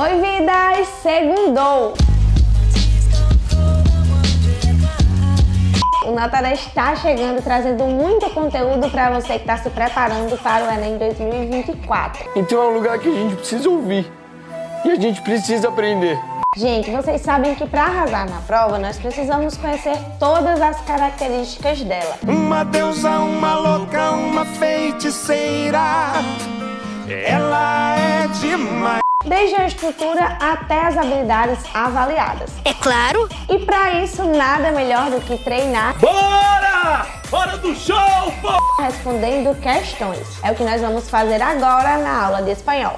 Oi, vidas! Segundou! O Nota 10 está chegando, trazendo muito conteúdo para você que está se preparando para o Enem 2024. Então é um lugar que a gente precisa ouvir e a gente precisa aprender. Gente, vocês sabem que para arrasar na prova, nós precisamos conhecer todas as características dela. Uma deusa, uma louca, uma feiticeira. Ela é demais. Desde a estrutura até as habilidades avaliadas. É claro! E para isso, nada melhor do que treinar. Bora! Hora do show, pô! Respondendo questões. É o que nós vamos fazer agora na aula de espanhol.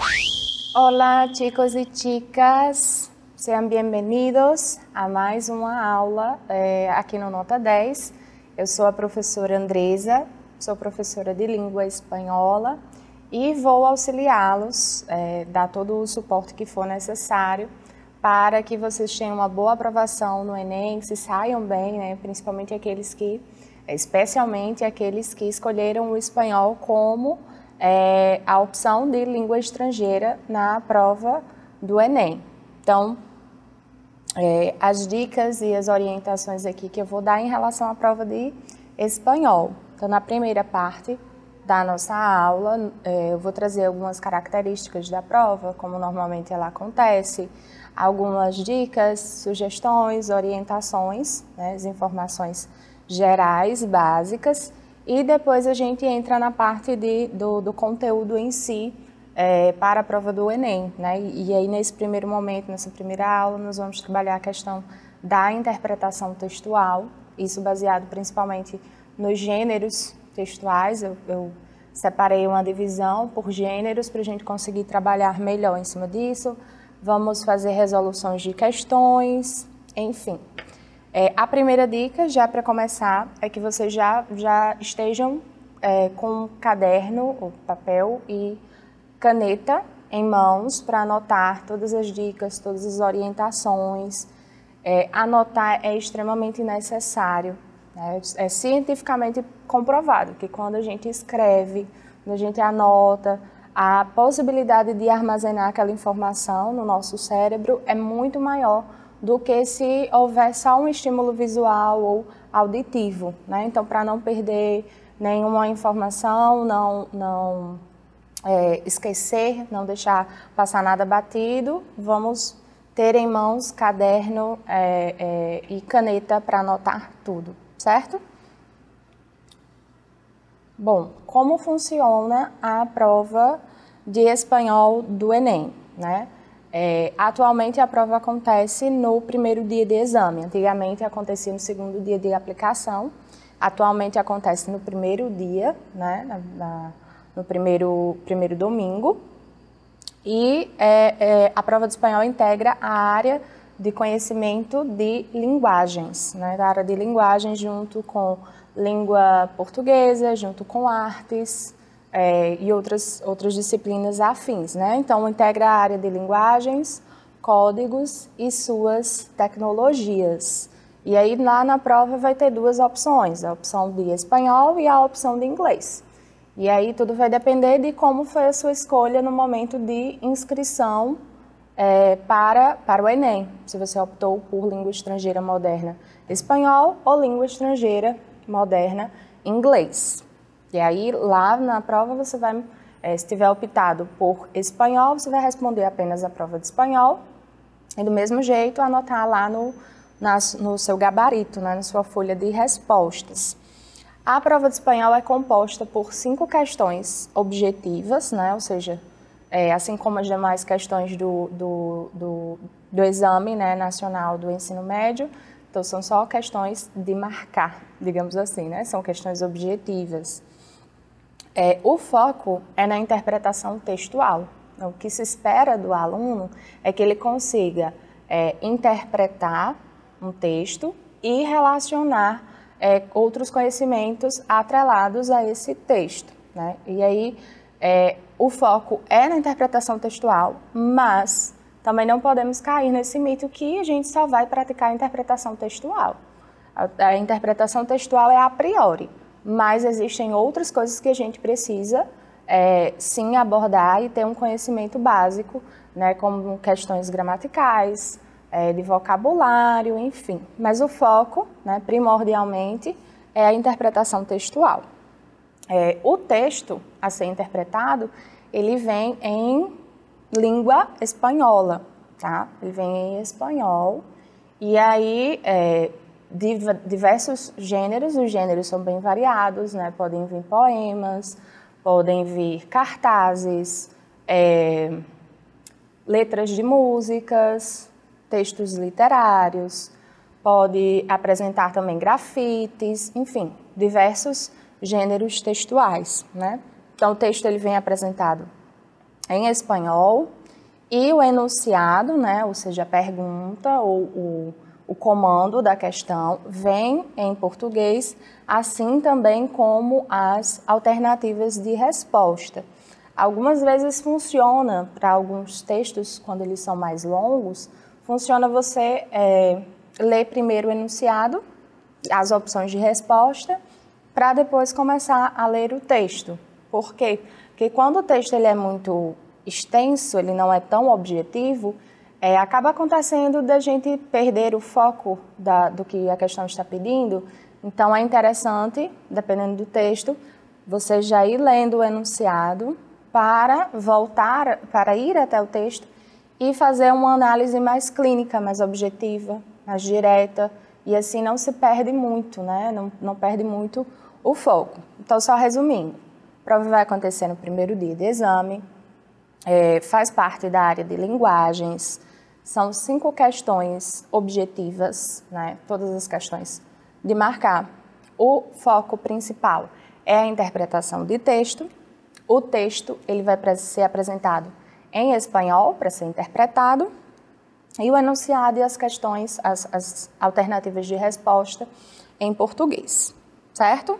Olá, chicos e chicas. Sejam bem-vindos a mais uma aula aqui no Nota 10. Eu sou a professora Andresa, sou professora de língua espanhola e vou auxiliá-los, dar todo o suporte que for necessário para que vocês tenham uma boa aprovação no Enem, que se saiam bem, né? Principalmente especialmente aqueles que escolheram o espanhol como a opção de língua estrangeira na prova do Enem. Então, as dicas e as orientações aqui que eu vou dar em relação à prova de espanhol. Então, na primeira parte da nossa aula, eu vou trazer algumas características da prova, como normalmente ela acontece, algumas dicas, sugestões, orientações, né, as informações gerais, básicas, e depois a gente entra na parte do conteúdo em si, para a prova do Enem, né? E aí, nesse primeiro momento, nessa primeira aula, nós vamos trabalhar a questão da interpretação textual, isso baseado principalmente nos gêneros textuais. Eu separei uma divisão por gêneros para a gente conseguir trabalhar melhor em cima disso. Vamos fazer resoluções de questões, enfim. A primeira dica, já para começar, é que vocês já estejam com caderno, papel e caneta em mãos para anotar todas as dicas, todas as orientações. Anotar é extremamente necessário. É cientificamente comprovado que quando a gente escreve, quando a gente anota, a possibilidade de armazenar aquela informação no nosso cérebro é muito maior do que se houver só um estímulo visual ou auditivo, né? Então, para não perder nenhuma informação, não esquecer, não deixar passar nada batido, vamos ter em mãos caderno e caneta para anotar tudo, certo? Bom, como funciona a prova de espanhol do Enem, né? Atualmente a prova acontece no primeiro dia de exame, antigamente acontecia no segundo dia de aplicação, atualmente acontece no primeiro dia, né? No primeiro domingo, e a prova de espanhol integra a área de conhecimento de linguagens, né, da área de linguagens junto com língua portuguesa, junto com artes e outras disciplinas afins, né? Então, integra a área de linguagens, códigos e suas tecnologias. E aí, lá na prova vai ter duas opções, a opção de espanhol e a opção de inglês. E aí tudo vai depender de como foi a sua escolha no momento de inscrição para o Enem. Se você optou por língua estrangeira moderna espanhol ou língua estrangeira moderna inglês. E aí lá na prova você vai, se tiver optado por espanhol, você vai responder apenas a prova de espanhol e do mesmo jeito anotar lá no seu gabarito, né, na sua folha de respostas. A prova de espanhol é composta por 5 questões objetivas, né? Ou seja, assim como as demais questões do exame, né, nacional do ensino médio, então são só questões de marcar, digamos assim, né? São questões objetivas. O foco é na interpretação textual. Então, o que se espera do aluno é que ele consiga interpretar um texto e relacionar outros conhecimentos atrelados a esse texto, né? E aí, o foco é na interpretação textual, mas também não podemos cair nesse mito que a gente só vai praticar a interpretação textual. A interpretação textual é a priori, mas existem outras coisas que a gente precisa sim abordar e ter um conhecimento básico, né, como questões gramaticais, de vocabulário, enfim. Mas o foco, né, primordialmente, é a interpretação textual. O texto a ser interpretado, ele vem em língua espanhola, tá? Ele vem em espanhol e aí diversos gêneros, os gêneros são bem variados, né? Podem vir poemas, podem vir cartazes, letras de músicas, textos literários, pode apresentar também grafites, enfim, diversos gêneros textuais, né? Então, o texto ele vem apresentado em espanhol e o enunciado, né, ou seja, a pergunta ou o comando da questão vem em português, assim também como as alternativas de resposta. Algumas vezes funciona, para alguns textos, quando eles são mais longos, funciona você ler primeiro o enunciado, as opções de resposta, para depois começar a ler o texto. Por quê? Porque quando o texto ele é muito extenso, ele não é tão objetivo, acaba acontecendo da gente perder o foco do que a questão está pedindo. Então, é interessante, dependendo do texto, você já ir lendo o enunciado para voltar, para ir até o texto e fazer uma análise mais clínica, mais objetiva, mais direta, e assim não se perde muito, né? Não perde muito o foco. Então, só resumindo, a prova vai acontecer no primeiro dia de exame, faz parte da área de linguagens, são 5 questões objetivas, né? Todas as questões de marcar. O foco principal é a interpretação de texto. O texto ele vai ser apresentado em espanhol para ser interpretado e o enunciado e as questões, as alternativas de resposta em português, certo?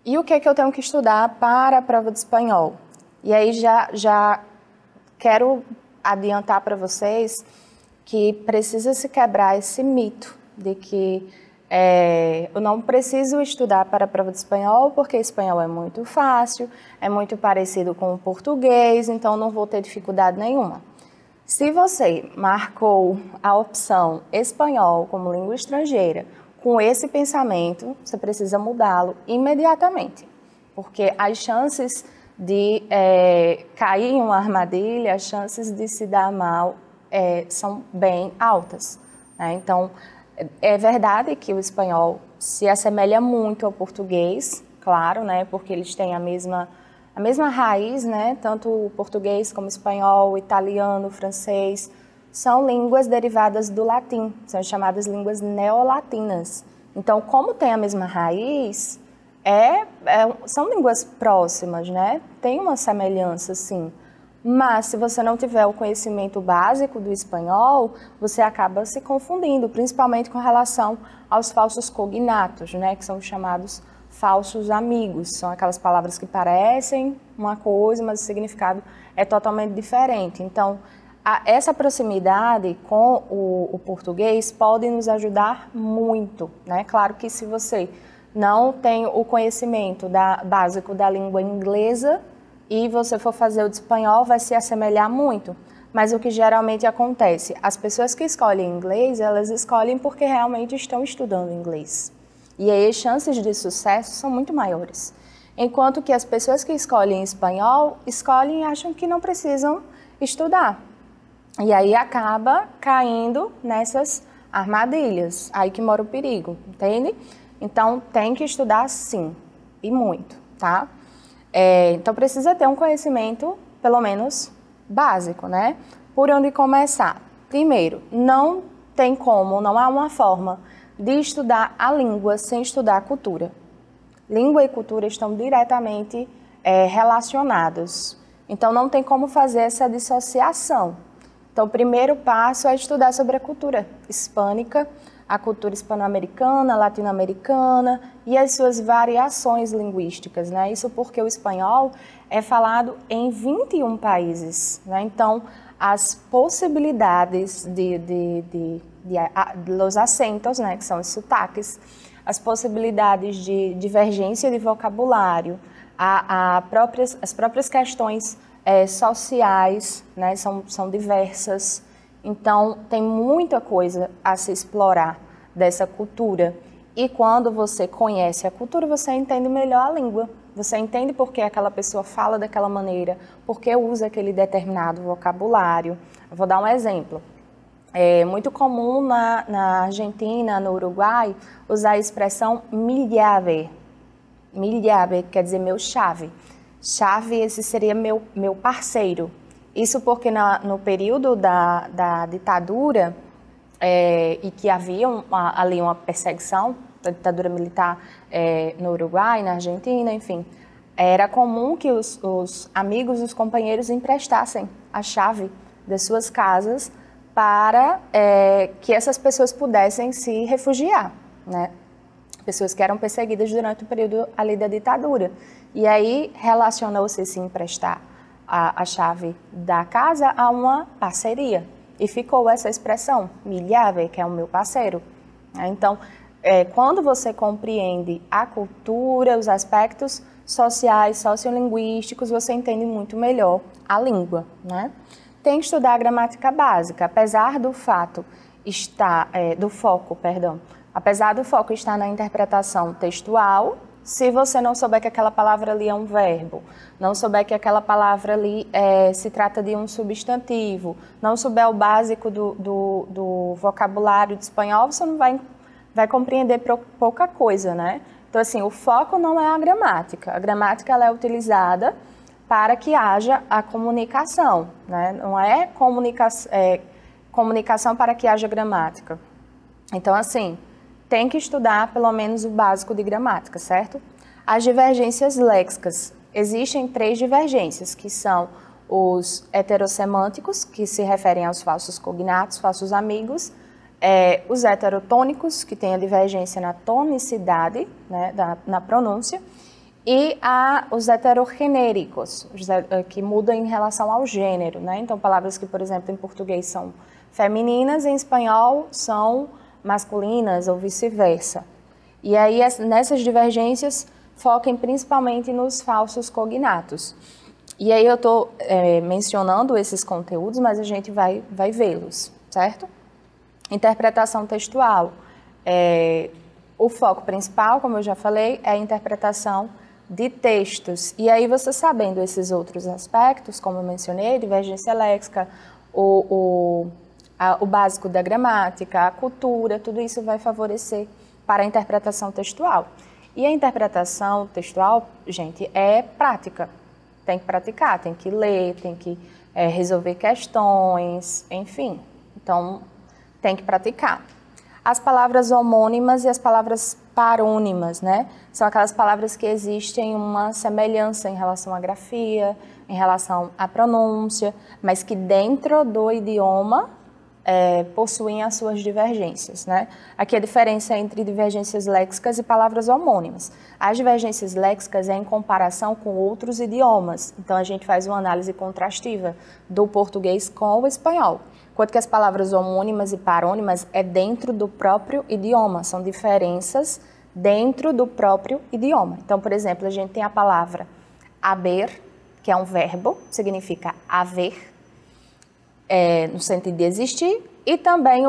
E o que é que eu tenho que estudar para a prova de espanhol? E aí já quero adiantar para vocês que precisa se quebrar esse mito de que eu não preciso estudar para a prova de espanhol porque espanhol é muito fácil, é muito parecido com o português, então não vou ter dificuldade nenhuma. Se você marcou a opção espanhol como língua estrangeira com esse pensamento, você precisa mudá-lo imediatamente, porque as chances de cair em uma armadilha, as chances de se dar mal são bem altas, né? Então, é verdade que o espanhol se assemelha muito ao português, claro, né? Porque eles têm a mesma raiz, né? Tanto o português como o espanhol, o italiano, o francês, são línguas derivadas do latim, são chamadas línguas neolatinas. Então, como tem a mesma raiz, são línguas próximas, né? Tem uma semelhança, sim. Mas, se você não tiver o conhecimento básico do espanhol, você acaba se confundindo, principalmente com relação aos falsos cognatos, né? Que são chamados falsos amigos. São aquelas palavras que parecem uma coisa, mas o significado é totalmente diferente. Então, essa proximidade com o português pode nos ajudar muito, né? Claro que se você não tem o conhecimento básico da língua inglesa e você for fazer o de espanhol, vai se assemelhar muito. Mas o que geralmente acontece, as pessoas que escolhem inglês, elas escolhem porque realmente estão estudando inglês. E aí as chances de sucesso são muito maiores. Enquanto que as pessoas que escolhem espanhol, escolhem e acham que não precisam estudar. E aí acaba caindo nessas armadilhas, aí que mora o perigo, entende? Então tem que estudar sim, e muito, tá? Então precisa ter um conhecimento, pelo menos, básico, né? Por onde começar? Primeiro, não tem como, não há uma forma de estudar a língua sem estudar a cultura. Língua e cultura estão diretamente relacionados. Então não tem como fazer essa dissociação. Então o primeiro passo é estudar sobre a cultura hispânica, a cultura hispano-americana, latino-americana e as suas variações linguísticas, né? Isso porque o espanhol é falado em 21 países, né? Então, as possibilidades dos acentos, né, que são os sotaques, as possibilidades de divergência de vocabulário, As próprias questões sociais, né, são diversas. Então, tem muita coisa a se explorar dessa cultura. E quando você conhece a cultura, você entende melhor a língua. Você entende por que aquela pessoa fala daquela maneira, por que usa aquele determinado vocabulário. Eu vou dar um exemplo. É muito comum na Argentina, no Uruguai, usar a expressão mi llave. Mi llave quer dizer meu chave. Chave, esse seria meu parceiro. Isso porque no período da ditadura, e que havia ali uma perseguição da ditadura militar no Uruguai, na Argentina, enfim, era comum que os amigos, os companheiros emprestassem a chave das suas casas para que essas pessoas pudessem se refugiar, né? Pessoas que eram perseguidas durante o período ali da ditadura. E aí relacionou-se esse emprestar a chave da casa a uma parceria. E ficou essa expressão, mi llave, que é o meu parceiro. Então, quando você compreende a cultura, os aspectos sociais, sociolinguísticos, você entende muito melhor a língua, né? Tem que estudar a gramática básica, apesar do foco estar na interpretação textual. Se você não souber que aquela palavra ali é um verbo, não souber que aquela palavra ali se trata de um substantivo, não souber o básico do vocabulário de espanhol, você não vai compreender pouca coisa, né? Então, assim, o foco não é a gramática. A gramática ela é utilizada para que haja a comunicação, né? Não é comunicação para que haja gramática. Então, assim, tem que estudar pelo menos o básico de gramática, certo? As divergências léxicas. Existem 3 divergências, que são os heterossemânticos, que se referem aos falsos cognatos, falsos amigos, os heterotônicos, que têm a divergência na tonicidade, né, na pronúncia, e os heterogenéricos, que mudam em relação ao gênero, né? Então, palavras que, por exemplo, em português são femininas, em espanhol são masculinas ou vice-versa. E aí, nessas divergências, foquem principalmente nos falsos cognatos. E aí eu estou mencionando esses conteúdos, mas a gente vai vê-los, certo? Interpretação textual. O foco principal, como eu já falei, é a interpretação de textos. E aí você sabendo esses outros aspectos, como eu mencionei, divergência léxica, o básico da gramática, a cultura, tudo isso vai favorecer para a interpretação textual. E a interpretação textual, gente, é prática. Tem que praticar, tem que ler, tem que resolver questões, enfim. Então, tem que praticar. As palavras homônimas e as palavras parônimas, né? São aquelas palavras que existem uma semelhança em relação à grafia, em relação à pronúncia, mas que dentro do idioma possuem as suas divergências, né? Aqui a diferença entre divergências léxicas e palavras homônimas. As divergências léxicas é em comparação com outros idiomas, então a gente faz uma análise contrastiva do português com o espanhol. Enquanto que as palavras homônimas e parônimas é dentro do próprio idioma, são diferenças dentro do próprio idioma. Então, por exemplo, a gente tem a palavra haber, que é um verbo, significa haver, no sentido de existir, e também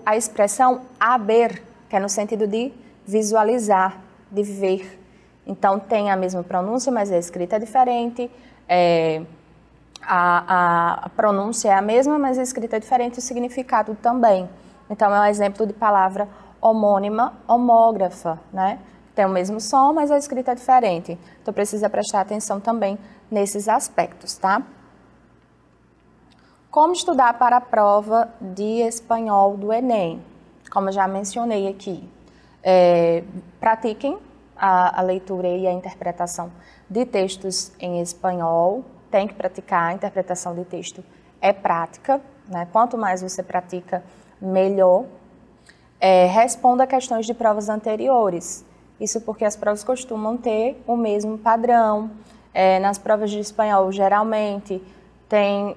a expressão haber, que é no sentido de visualizar, de ver. Então, tem a mesma pronúncia, mas a escrita é diferente, a pronúncia é a mesma, mas a escrita é diferente, o significado também. Então, é um exemplo de palavra homônima, homógrafa, né? Tem o mesmo som, mas a escrita é diferente. Então, precisa prestar atenção também nesses aspectos, tá? Como estudar para a prova de espanhol do Enem? Como eu já mencionei aqui, pratiquem a leitura e a interpretação de textos em espanhol. Tem que praticar, a interpretação de texto é prática, né? Quanto mais você pratica, melhor. Responda questões de provas anteriores. Isso porque as provas costumam ter o mesmo padrão. Nas provas de espanhol, geralmente, tem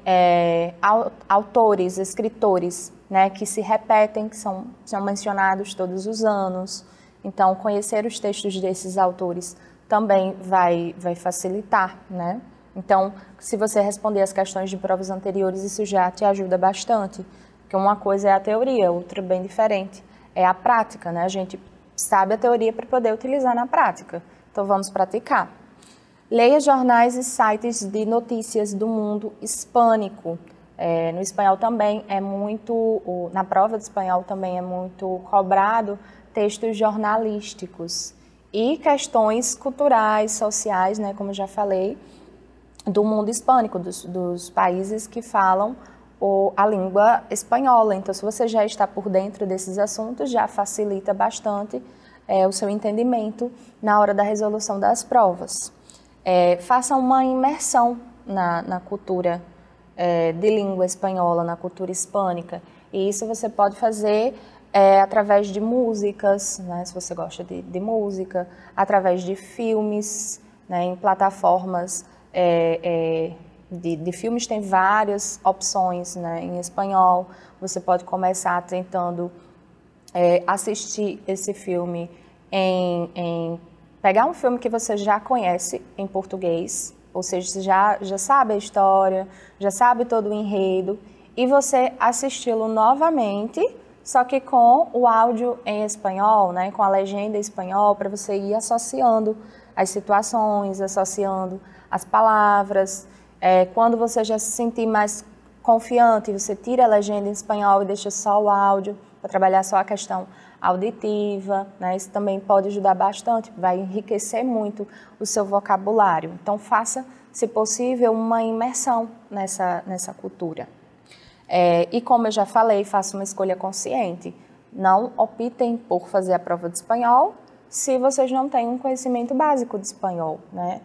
autores, escritores, né, que se repetem, que são mencionados todos os anos. Então, conhecer os textos desses autores também vai facilitar, né? Então, se você responder as questões de provas anteriores, isso já te ajuda bastante, porque uma coisa é a teoria, outra bem diferente é a prática, né? A gente sabe a teoria para poder utilizar na prática, então vamos praticar. Leia jornais e sites de notícias do mundo hispânico. No espanhol também é muito, na prova de espanhol também é muito cobrado textos jornalísticos e questões culturais, sociais, né, como eu já falei, do mundo hispânico, dos países que falam a língua espanhola. Então, se você já está por dentro desses assuntos, já facilita bastante o seu entendimento na hora da resolução das provas. Faça uma imersão na cultura de língua espanhola, na cultura hispânica. E isso você pode fazer através de músicas, né, se você gosta de música, através de filmes, né, em plataformas de filmes tem várias opções, né, em espanhol. Você pode começar tentando assistir esse filme pegar um filme que você já conhece em português, ou seja, você já sabe a história, já sabe todo o enredo, e você assisti-lo novamente, só que com o áudio em espanhol, né, com a legenda em espanhol, para você ir associando as situações, associando as palavras. Quando você já se sentir mais confiante, você tira a legenda em espanhol e deixa só o áudio, para trabalhar só a questão auditiva, né? Isso também pode ajudar bastante, vai enriquecer muito o seu vocabulário. Então, faça, se possível, uma imersão nessa cultura. E como eu já falei, faça uma escolha consciente. Não optem por fazer a prova de espanhol se vocês não têm um conhecimento básico de espanhol, né?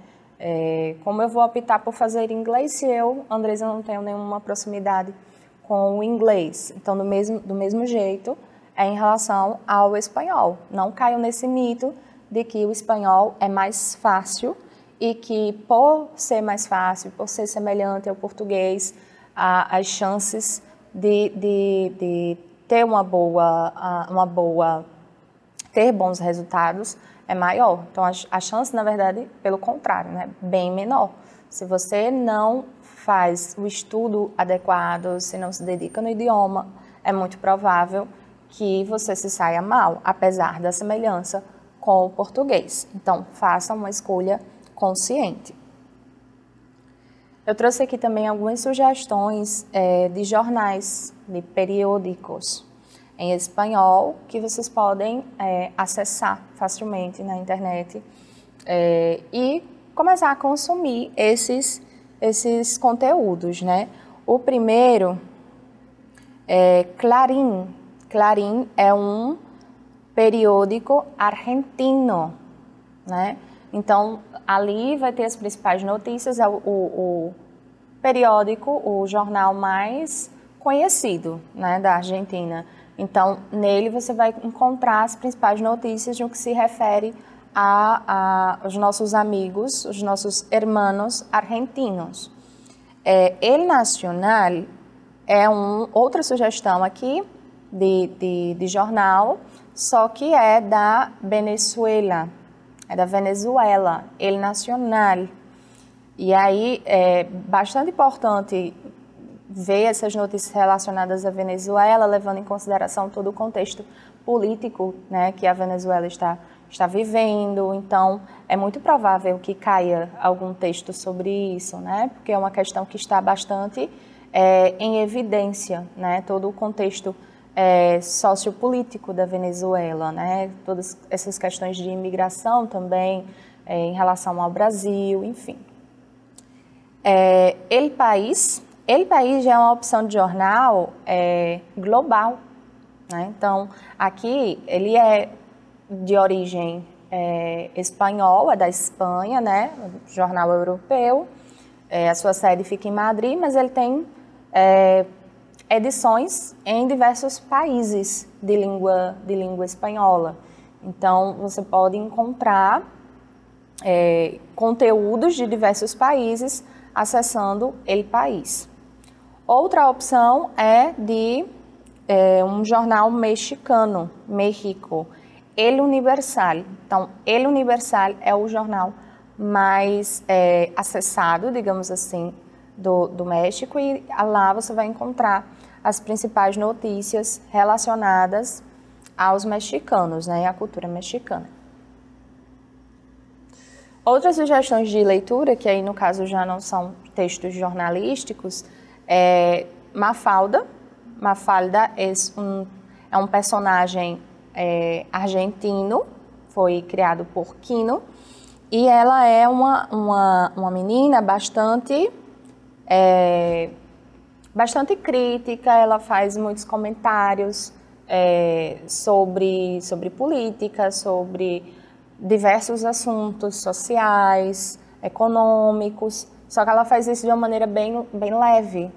Como eu vou optar por fazer inglês se eu, Andresa, não tenho nenhuma proximidade com o inglês? Então, do mesmo jeito, em relação ao espanhol. Não caiam nesse mito de que o espanhol é mais fácil e que, por ser mais fácil, por ser semelhante ao português, as chances de ter ter bons resultados é maior. Então, a chance, na verdade, pelo contrário, né, bem menor. Se você não faz o estudo adequado, se não se dedica no idioma, é muito provável que você se saia mal, apesar da semelhança com o português. Então, faça uma escolha consciente. Eu trouxe aqui também algumas sugestões de jornais, de periódicos em espanhol, que vocês podem acessar facilmente na internet e começar a consumir esses conteúdos, né? O primeiro é Clarín. Clarín é um periódico argentino, né? Então, ali vai ter as principais notícias, é o periódico, o jornal mais conhecido, né, da Argentina. Então, nele você vai encontrar as principais notícias no que se refere aos nossos amigos, os nossos hermanos argentinos. El Nacional é outra sugestão aqui de jornal, só que é da Venezuela, El Nacional. E aí é bastante importante ver essas notícias relacionadas à Venezuela, levando em consideração todo o contexto político, né, que a Venezuela está vivendo. Então, é muito provável que caia algum texto sobre isso, né, porque é uma questão que está bastante em evidência, né, todo o contexto sociopolítico da Venezuela, né? Todas essas questões de imigração também, em relação ao Brasil, enfim. El País já é uma opção de jornal global, né? Então, aqui ele é de origem espanhola, é da Espanha, né? Jornal europeu, a sua sede fica em Madrid, mas ele tem edições em diversos países de língua espanhola. Então, você pode encontrar conteúdos de diversos países acessando El País. Outra opção é de um jornal mexicano, México, El Universal. Então, El Universal é o jornal mais acessado, digamos assim, do México, e lá você vai encontrar as principais notícias relacionadas aos mexicanos, né, e à cultura mexicana. Outras sugestões de leitura, que aí no caso já não são textos jornalísticos, é Mafalda. Mafalda é um personagem argentino, foi criado por Quino, e ela é uma menina bastante crítica. Ela faz muitos comentários sobre política, sobre diversos assuntos sociais, econômicos, só que ela faz isso de uma maneira bem leve,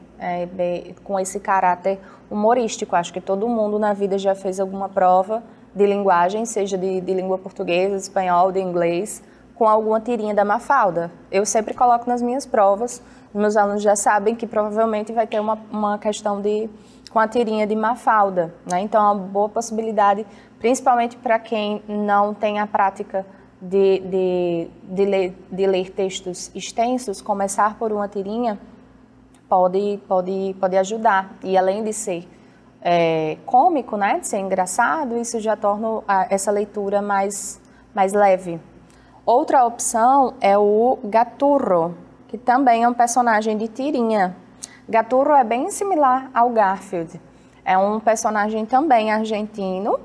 com esse caráter humorístico. Acho que todo mundo na vida já fez alguma prova de linguagem, seja de língua portuguesa, de espanhol, de inglês, com alguma tirinha da Mafalda. Eu sempre coloco nas minhas provas, meus alunos já sabem que provavelmente vai ter uma questão com a tirinha de Mafalda, né? Então é uma boa possibilidade, principalmente para quem não tem a prática de ler textos extensos, começar por uma tirinha pode ajudar. E além de ser cômico, né, de ser engraçado, isso já torna essa leitura mais leve. Outra opção é o Gaturro, que também é um personagem de tirinha. Gaturro é bem similar ao Garfield. É um personagem também argentino,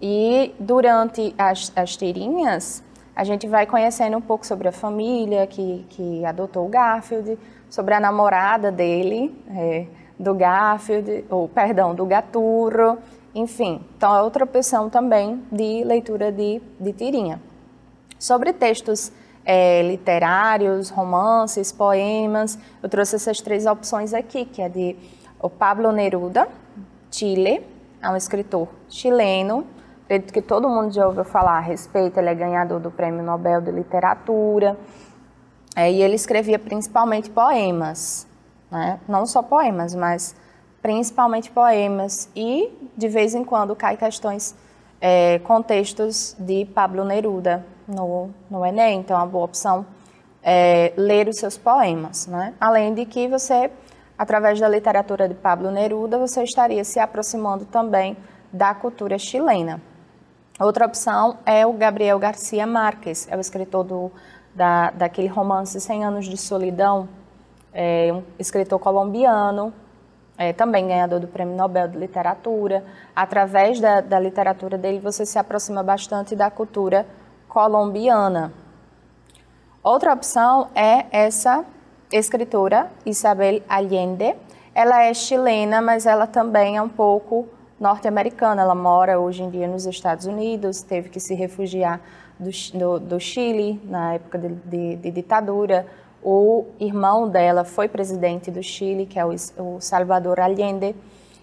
e durante as tirinhas a gente vai conhecendo um pouco sobre a família que adotou o Garfield, sobre a namorada dele, do Garfield, do Gaturro, enfim. Então é outra opção também de leitura de tirinha. Sobre textos literários, romances, poemas, eu trouxe essas 3 opções aqui, que é de o Pablo Neruda, Chile, é um escritor chileno, acredito que todo mundo já ouviu falar a respeito. Ele é ganhador do Prêmio Nobel de Literatura, e ele escrevia principalmente poemas, né? Não só poemas, mas principalmente poemas, e de vez em quando cai questões com textos de Pablo Neruda no Enem. Então é uma boa opção ler os seus poemas, né? Além de que você, através da literatura de Pablo Neruda, você estaria se aproximando também da cultura chilena. Outra opção é o Gabriel García Márquez, é o escritor daquele romance 100 Anos de Solidão, um escritor colombiano, também ganhador do Prêmio Nobel de Literatura. Através da literatura dele, você se aproxima bastante da cultura colombiana. Outra opção é essa escritora, Isabel Allende. Ela é chilena, mas ela também é um pouco norte-americana. Ela mora hoje em dia nos Estados Unidos, teve que se refugiar do Chile na época de ditadura. O irmão dela foi presidente do Chile, que é o Salvador Allende,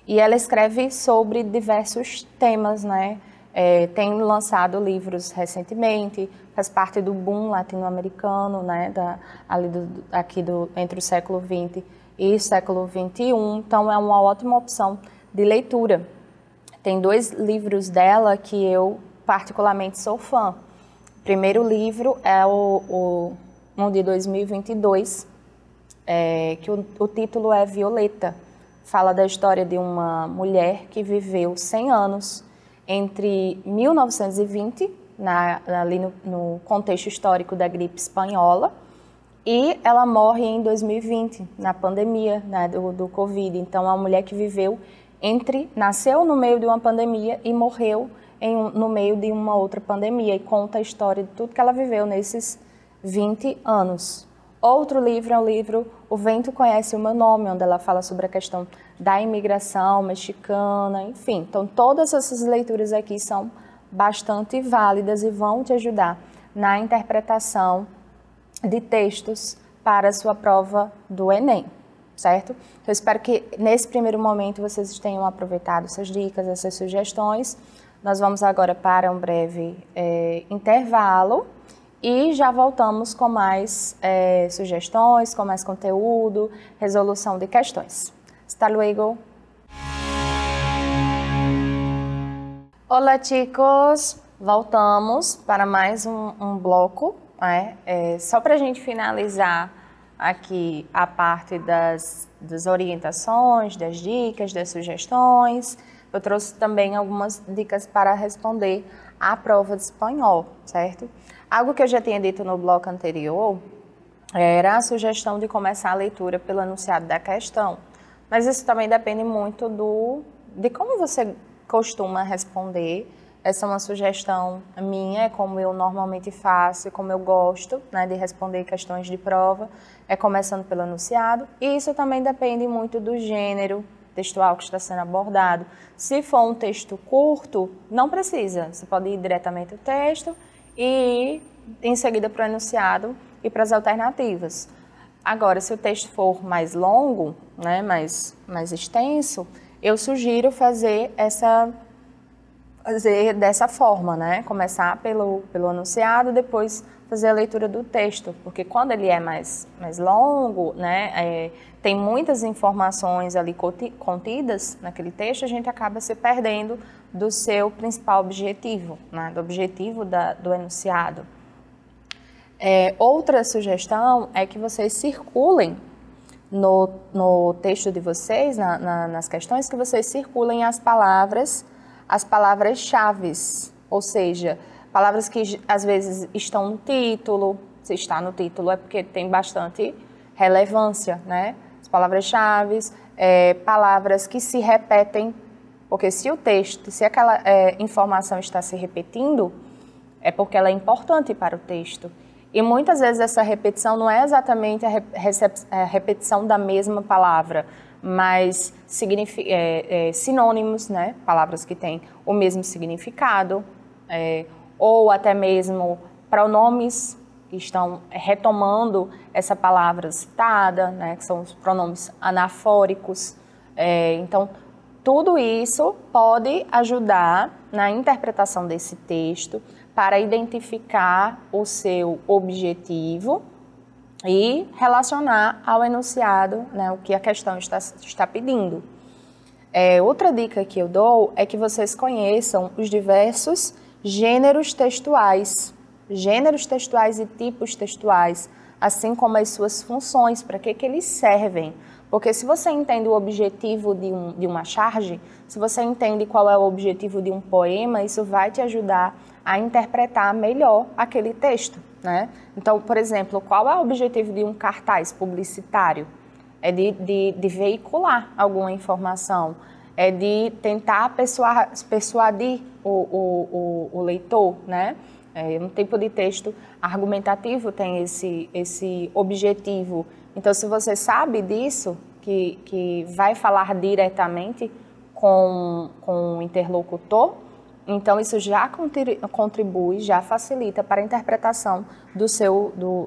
e ela escreve sobre diversos temas, né? Tem lançado livros recentemente, faz parte do boom latino-americano, né? Entre o século XX e o século XXI, então é uma ótima opção de leitura. Tem 2 livros dela que eu particularmente sou fã. O primeiro livro é um de 2022, que o título é Violeta. Fala da história de uma mulher que viveu 100 anos entre 1920, ali no contexto histórico da gripe espanhola, e ela morre em 2020, na pandemia, né, do Covid. Então, é uma mulher que nasceu no meio de uma pandemia e morreu no meio de uma outra pandemia, e conta a história de tudo que ela viveu nesses 20 anos. Outro livro é o livro O Vento Conhece o Meu Nome, onde ela fala sobre a questão da imigração mexicana, enfim. Então, todas essas leituras aqui são bastante válidas e vão te ajudar na interpretação de textos para a sua prova do Enem, certo? Então, eu espero que nesse primeiro momento vocês tenham aproveitado essas dicas, essas sugestões. Nós vamos agora para um breve intervalo e já voltamos com mais sugestões, com mais conteúdo, resolução de questões. Hasta luego! Hola chicos, voltamos para mais um bloco, né? Só para a gente finalizar aqui a parte das orientações, das dicas, das sugestões. Eu trouxe também algumas dicas para responder à prova de espanhol, certo? Algo que eu já tinha dito no bloco anterior era a sugestão de começar a leitura pelo enunciado da questão. Mas isso também depende muito de como você costuma responder. Essa é uma sugestão minha, é como eu normalmente faço, como eu gosto, né, de responder questões de prova, é começando pelo enunciado. E isso também depende muito do gênero textual que está sendo abordado. Se for um texto curto, não precisa. Você pode ir diretamente ao texto e ir em seguida para o enunciado e para as alternativas. Agora, se o texto for mais longo, né, mais extenso, eu sugiro fazer dessa forma, né? Começar pelo enunciado, depois fazer a leitura do texto, porque quando ele é mais longo, né, tem muitas informações ali contidas naquele texto, a gente acaba se perdendo do seu principal objetivo, né, do objetivo do enunciado. Outra sugestão é que vocês circulem no texto de vocês, nas questões, que vocês circulem as palavras-chave, ou seja, palavras que às vezes estão no título. Se está no título é porque tem bastante relevância, né? As palavras-chave, palavras que se repetem, porque se aquela informação está se repetindo, é porque ela é importante para o texto. E muitas vezes essa repetição não é exatamente a repetição da mesma palavra, mas sinônimos, né? Palavras que têm o mesmo significado, ou até mesmo pronomes que estão retomando essa palavra citada, né? Que são os pronomes anafóricos. Então, tudo isso pode ajudar na interpretação desse texto para identificar o seu objetivo e relacionar ao enunciado, né, o que a questão está pedindo. Outra dica que eu dou é que vocês conheçam os diversos gêneros textuais e tipos textuais, assim como as suas funções, para que eles servem. Porque se você entende o objetivo de uma charge, se você entende qual é o objetivo de um poema, isso vai te ajudar a interpretar melhor aquele texto, né? Então, por exemplo, qual é o objetivo de um cartaz publicitário? É de veicular alguma informação, é de tentar persuadir o leitor, né? Um tipo de texto argumentativo tem esse objetivo. Então, se você sabe disso, que vai falar diretamente com o interlocutor, então isso já contribui, já facilita para a interpretação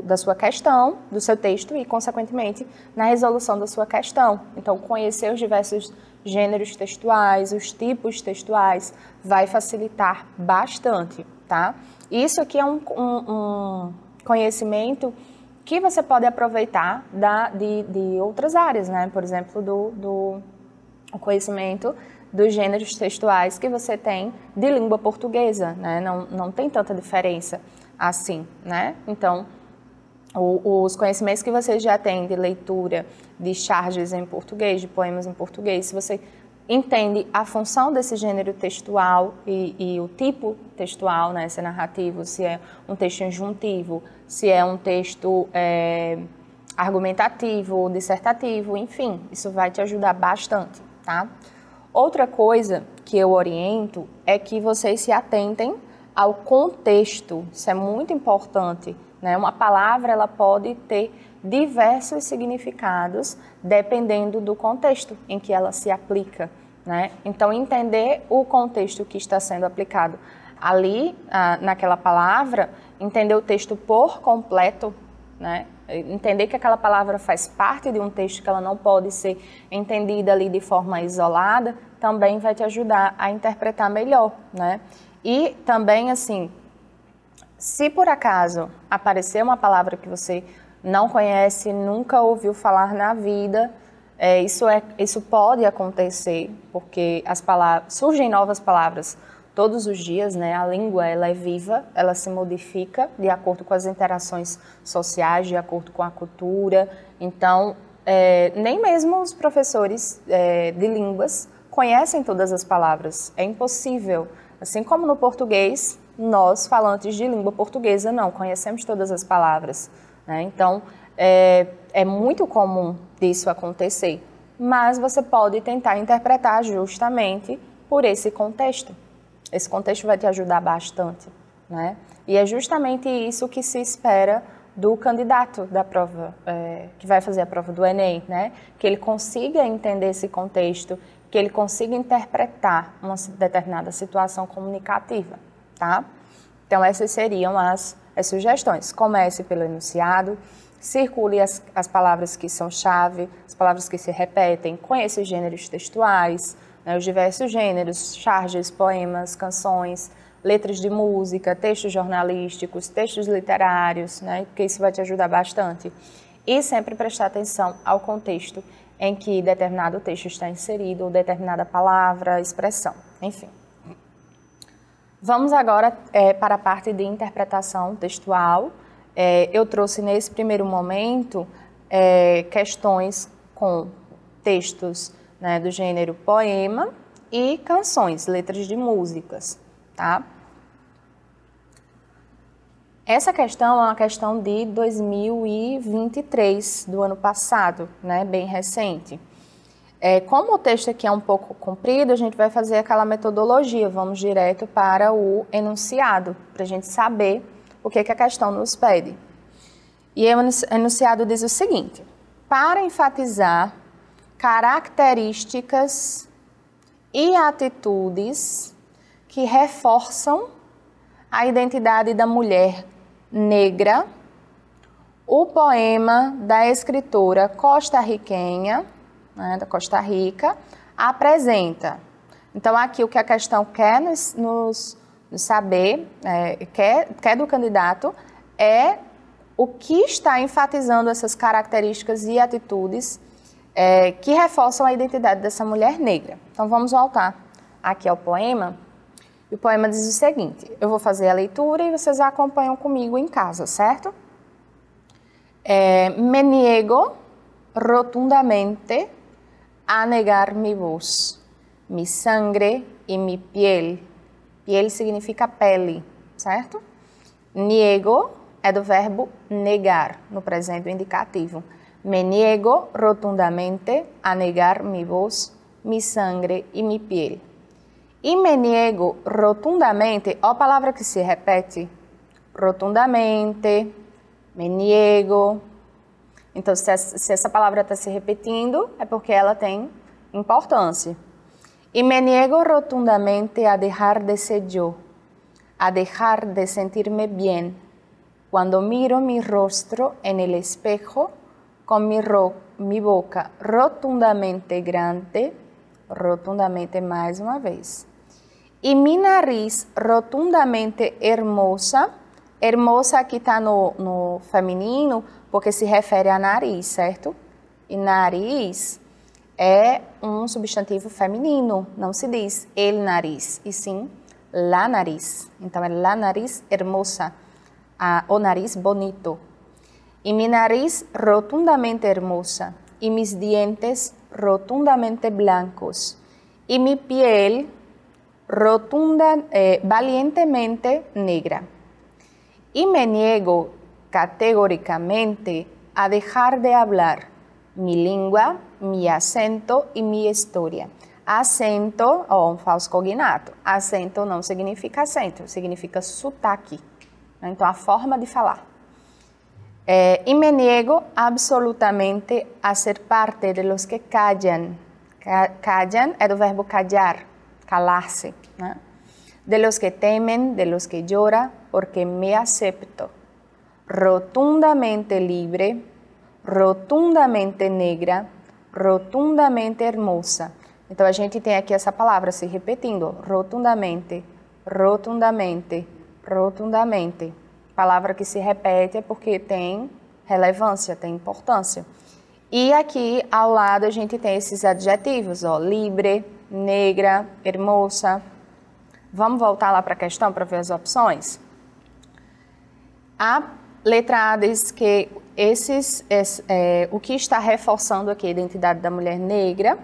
da sua questão, do seu texto e, consequentemente, na resolução da sua questão. Então, conhecer os diversos gêneros textuais, os tipos textuais, vai facilitar bastante, tá? Isso aqui é um conhecimento que você pode aproveitar de outras áreas, né? Por exemplo, do conhecimento dos gêneros textuais que você tem de língua portuguesa, né? Não tem tanta diferença assim, né? Então, os conhecimentos que você já tem de leitura de charges em português, de poemas em português, se você entende a função desse gênero textual e o tipo textual, né? Se é narrativo, se é um texto injuntivo, se é um texto argumentativo, dissertativo, enfim, isso vai te ajudar bastante, tá? Outra coisa que eu oriento é que vocês se atentem ao contexto. Isso é muito importante, né? Uma palavra ela pode ter diversos significados dependendo do contexto em que ela se aplica, né? Então, entender o contexto que está sendo aplicado ali, naquela palavra, entender o texto por completo, né? Entender que aquela palavra faz parte de um texto, que ela não pode ser entendida ali de forma isolada, também vai te ajudar a interpretar melhor, né? E também, assim, se por acaso aparecer uma palavra que você não conhece, nunca ouviu falar na vida, isso pode acontecer, porque surgem novas palavras todos os dias, né? A língua, ela é viva, ela se modifica de acordo com as interações sociais, de acordo com a cultura. Então, nem mesmo os professores de línguas conhecem todas as palavras. É impossível. Assim como no português, nós, falantes de língua portuguesa, não conhecemos todas as palavras, né? Então, é muito comum disso acontecer. Mas você pode tentar interpretar justamente por esse contexto. Esse contexto vai te ajudar bastante, né? E é justamente isso que se espera do candidato da prova, que vai fazer a prova do Enem, né? Que ele consiga entender esse contexto, que ele consiga interpretar uma determinada situação comunicativa, tá? Então, essas seriam as sugestões. Comece pelo enunciado, circule as palavras que são chave, as palavras que se repetem, conheça os gêneros textuais, né, os diversos gêneros, charges, poemas, canções, letras de música, textos jornalísticos, textos literários, né, porque isso vai te ajudar bastante. E sempre prestar atenção ao contexto em que determinado texto está inserido, ou determinada palavra, expressão, enfim. Vamos agora para a parte de interpretação textual. Eu trouxe nesse primeiro momento questões com textos, né, do gênero poema e canções, letras de músicas, tá? Essa questão é uma questão de 2023, do ano passado, né, bem recente. Como o texto aqui é um pouco comprido, a gente vai fazer aquela metodologia, vamos direto para o enunciado, para a gente saber o que a questão nos pede. E o enunciado diz o seguinte: para enfatizar características e atitudes que reforçam a identidade da mulher negra, o poema da escritora costarriquenha, né, da Costa Rica, apresenta. Então, aqui o que a questão quer nos saber, quer do candidato, é o que está enfatizando essas características e atitudes que reforçam a identidade dessa mulher negra. Então, vamos voltar aqui ao poema. E o poema diz o seguinte: eu vou fazer a leitura e vocês acompanham comigo em casa, certo? Me niego rotundamente a negar mi voz, mi sangre e mi piel. Piel significa pele, certo? Niego é do verbo negar, no presente indicativo. Me niego rotundamente a negar mi voz, mi sangre e mi piel. E me niego rotundamente, ó a palavra que se repete, rotundamente, me niego. Então, se essa palavra está se repetindo, é porque ela tem importância. Y me niego rotundamente a dejar de ser yo, a dejar de sentirme bien cuando miro mi rostro en el espejo con mi boca rotundamente grande, rotundamente mais uma vez, y mi nariz rotundamente hermosa. Hermosa aqui está no feminino porque se refere a nariz, certo? E nariz é um substantivo feminino, não se diz el nariz, e sim la nariz. Então, é la nariz hermosa, o nariz bonito. Y mi nariz rotundamente hermosa, y mis dientes rotundamente blancos, y mi piel valientemente negra. Y me niego categóricamente a dejar de hablar mi lengua, mi acento e minha história. Acento, um falso cognato. Acento não significa acento, significa sotaque. Então, a forma de falar. Y me niego absolutamente a ser parte de los que callan. Callan é do verbo callar, calar-se, né? De los que temen, de los que lloran, porque me acepto. Rotundamente libre, rotundamente negra, rotundamente hermosa. Então, a gente tem aqui essa palavra se repetindo, rotundamente, rotundamente, rotundamente. Palavra que se repete é porque tem relevância, tem importância. E aqui, ao lado, a gente tem esses adjetivos, ó, libre, negra, hermosa, Vamos voltar lá para a questão para ver as opções? A letra A diz que o que está reforçando aqui a identidade da mulher negra,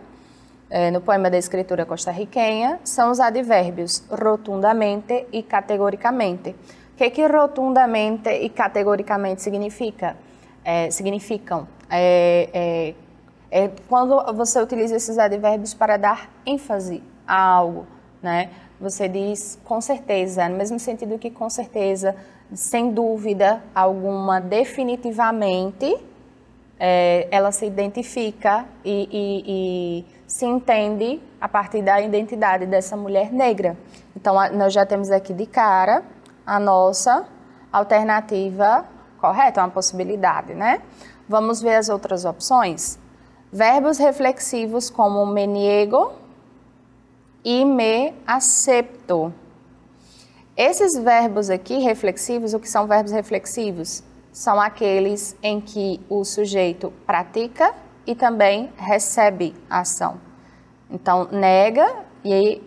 no poema da escritora costarriquenha, são os advérbios rotundamente e categoricamente. O que rotundamente e categoricamente significam? Quando você utiliza esses advérbios para dar ênfase a algo, né? Você diz com certeza, no mesmo sentido que com certeza, sem dúvida alguma, definitivamente, ela se identifica e se entende a partir da identidade dessa mulher negra. Então, nós já temos aqui de cara a nossa alternativa correta, uma possibilidade, né? Vamos ver as outras opções. Verbos reflexivos como me niego e me acepto. Esses verbos aqui reflexivos, o que são verbos reflexivos? São aqueles em que o sujeito pratica e também recebe a ação. Então, nega e,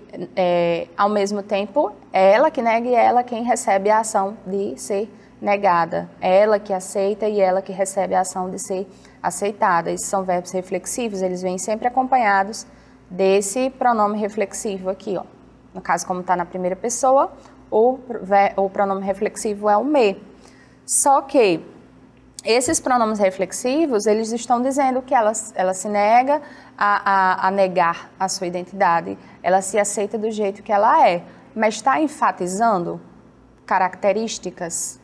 ao mesmo tempo, é ela que nega e é ela quem recebe a ação de ser negada. É ela que aceita e ela que recebe a ação de ser aceitada. Esses são verbos reflexivos, eles vêm sempre acompanhados desse pronome reflexivo aqui, ó. No caso, como está na primeira pessoa, o pronome reflexivo é o me. Só que esses pronomes reflexivos, eles estão dizendo que ela se nega a negar a sua identidade, ela se aceita do jeito que ela é, mas está enfatizando características.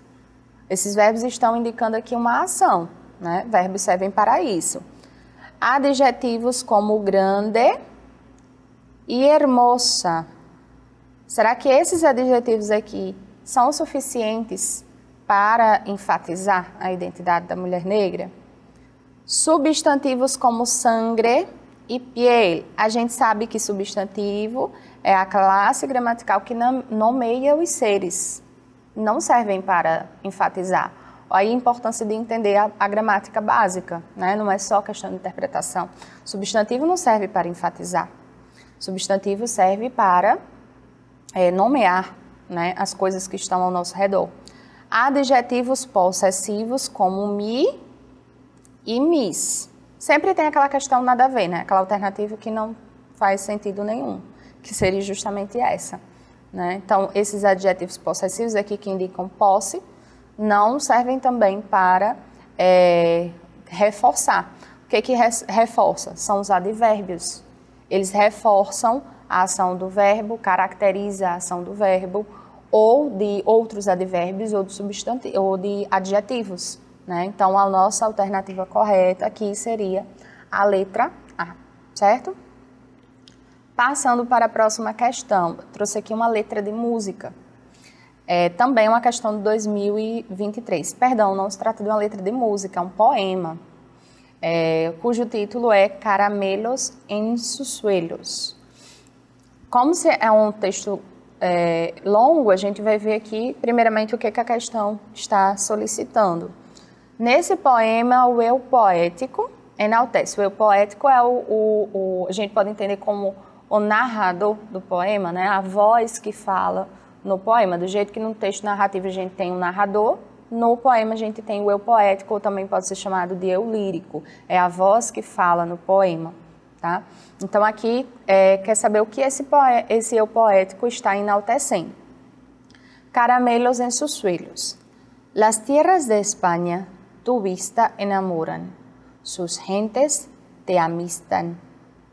Esses verbos estão indicando aqui uma ação, né? Verbos servem para isso. Adjetivos como grande e hermosa. Será que esses adjetivos aqui são suficientes para enfatizar a identidade da mulher negra? Substantivos como sangre e piel. A gente sabe que substantivo é a classe gramatical que nomeia os seres. Não servem para enfatizar. Aí a importância de entender a gramática básica, né? Não é só questão de interpretação. Substantivo não serve para enfatizar. Substantivo serve para nomear, né, as coisas que estão ao nosso redor. Adjetivos possessivos como me e mis. Sempre tem aquela questão nada a ver, né? Aquela alternativa que não faz sentido nenhum, que seria justamente essa, né? Então, esses adjetivos possessivos aqui que indicam posse, não servem também para reforçar. O que reforça? São os advérbios. Eles reforçam a ação do verbo, caracteriza a ação do verbo, ou de outros advérbios ou de adjetivos, né? Então, a nossa alternativa correta aqui seria a letra A, certo? Passando para a próxima questão, eu trouxe aqui uma letra de música. Também uma questão de 2023. Perdão, não se trata de uma letra de música, é um poema, cujo título é Caramelos en sus suelos. Como se é um texto longo, a gente vai ver aqui, primeiramente, o que a questão está solicitando. Nesse poema, o eu poético enaltece. O eu poético é a gente pode entender como o narrador do poema, né? A voz que fala no poema. Do jeito que no texto narrativo a gente tem um narrador, no poema a gente tem o eu poético, ou também pode ser chamado de eu lírico. É a voz que fala no poema. Tá? Então, aqui, quer saber o que esse eu poético está enaltecendo. Caramelos en sus suelos. Las tierras de España tu vista enamoran. Sus gentes te amistan.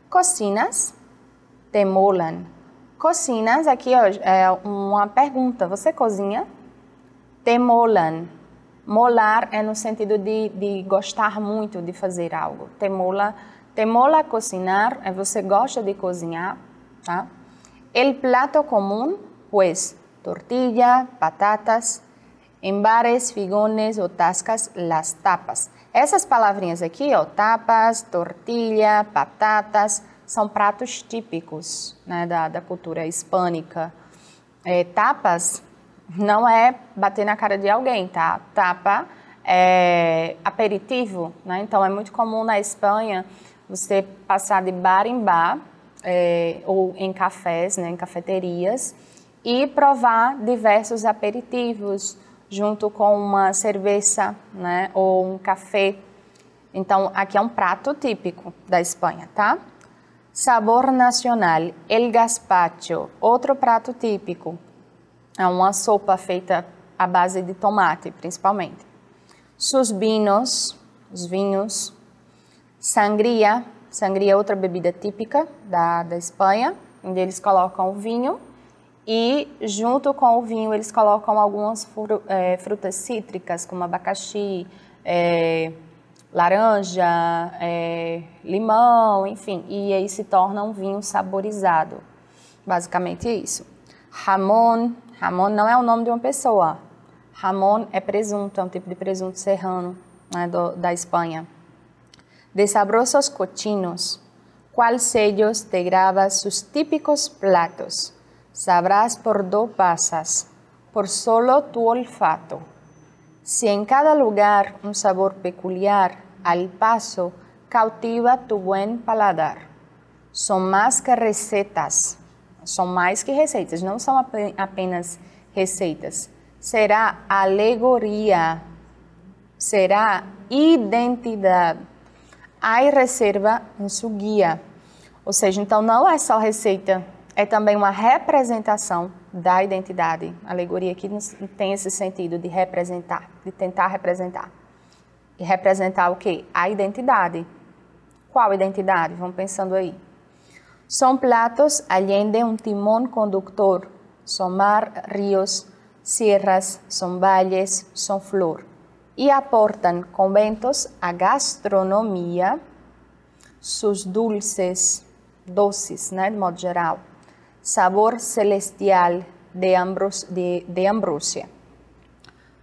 Cocinas te molan. Cocinas, aqui ó, é uma pergunta. Você cozinha? Te molan. Molar é no sentido de gostar muito de fazer algo. Te mola cocinar, você gosta de cozinhar, tá? El plato común, pues, tortilla, patatas, en bares, figones o tascas, las tapas. Essas palavrinhas aqui, ó, tapas, tortilha, patatas, são pratos típicos, né, da cultura hispânica. Tapas não é bater na cara de alguém, tá? Tapa é aperitivo, né? Então, é muito comum na Espanha você passar de bar em bar, ou em cafés, né, em cafeterias, e provar diversos aperitivos junto com uma cerveja, né, ou um café. Então, aqui é um prato típico da Espanha, tá? Sabor nacional, el gazpacho, outro prato típico. É uma sopa feita à base de tomate, principalmente. Sus vinos, os vinhos. Sangria, sangria é outra bebida típica da Espanha, onde eles colocam o vinho e junto com o vinho eles colocam algumas frutas cítricas, como abacaxi, laranja, limão, enfim, e aí se torna um vinho saborizado. Basicamente isso. Jamón, jamón não é o nome de uma pessoa. Jamón é presunto, é um tipo de presunto serrano, né, da Espanha. De sabrosos cochinos, cuáles ellos te graba sus típicos platos. Sabrás por do pasas, por solo tu olfato. Si en cada lugar un sabor peculiar, al paso, cautiva tu buen paladar. São mais que receitas, não são apenas receitas. Será alegoria, será identidade. Há reserva em sua guia. Ou seja, então não é só receita, é também uma representação da identidade. A alegoria aqui tem esse sentido de representar, de tentar representar. E representar o quê? A identidade. Qual identidade? Vamos pensando aí. São platos allende um timão conductor. São mar, rios, sierras, são valles, são flor. E aportam conventos a gastronomia, sus doces, né, de modo geral, sabor celestial de Ambrósia.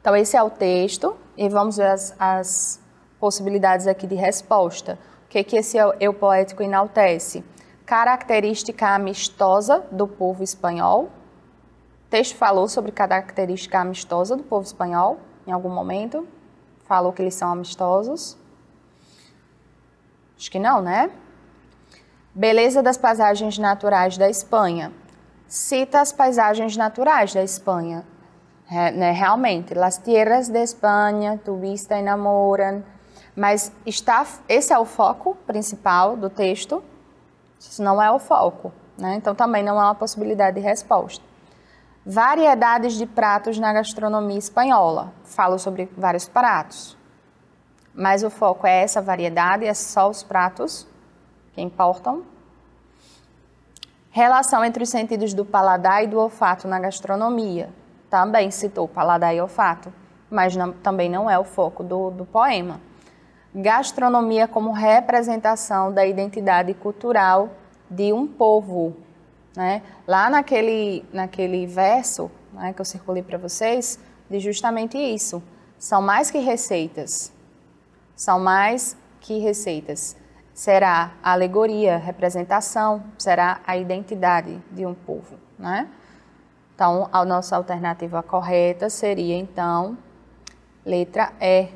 Então, esse é o texto e vamos ver as possibilidades aqui de resposta. O que esse eu poético enaltece? Característica amistosa do povo espanhol. O texto falou sobre característica amistosa do povo espanhol em algum momento. Falou que eles são amistosos. Acho que não, né? Beleza das paisagens naturais da Espanha. Cita as paisagens naturais da Espanha. Né? Realmente, las tierras de Espanha, tu vista enamoran. Mas esse é o foco principal do texto. Isso não é o foco, né? Então também não é uma possibilidade de resposta. Variedades de pratos na gastronomia espanhola. Falo sobre vários pratos. Mas o foco é essa variedade, é só os pratos que importam. Relação entre os sentidos do paladar e do olfato na gastronomia. Também citou paladar e olfato, mas também não é o foco do poema. Gastronomia como representação da identidade cultural de um povo. Né? Lá naquele verso, né, que eu circulei para vocês, diz justamente isso. São mais que receitas. São mais que receitas. Será a alegoria, representação, será a identidade de um povo. Né? Então, a nossa alternativa correta seria, então, letra E,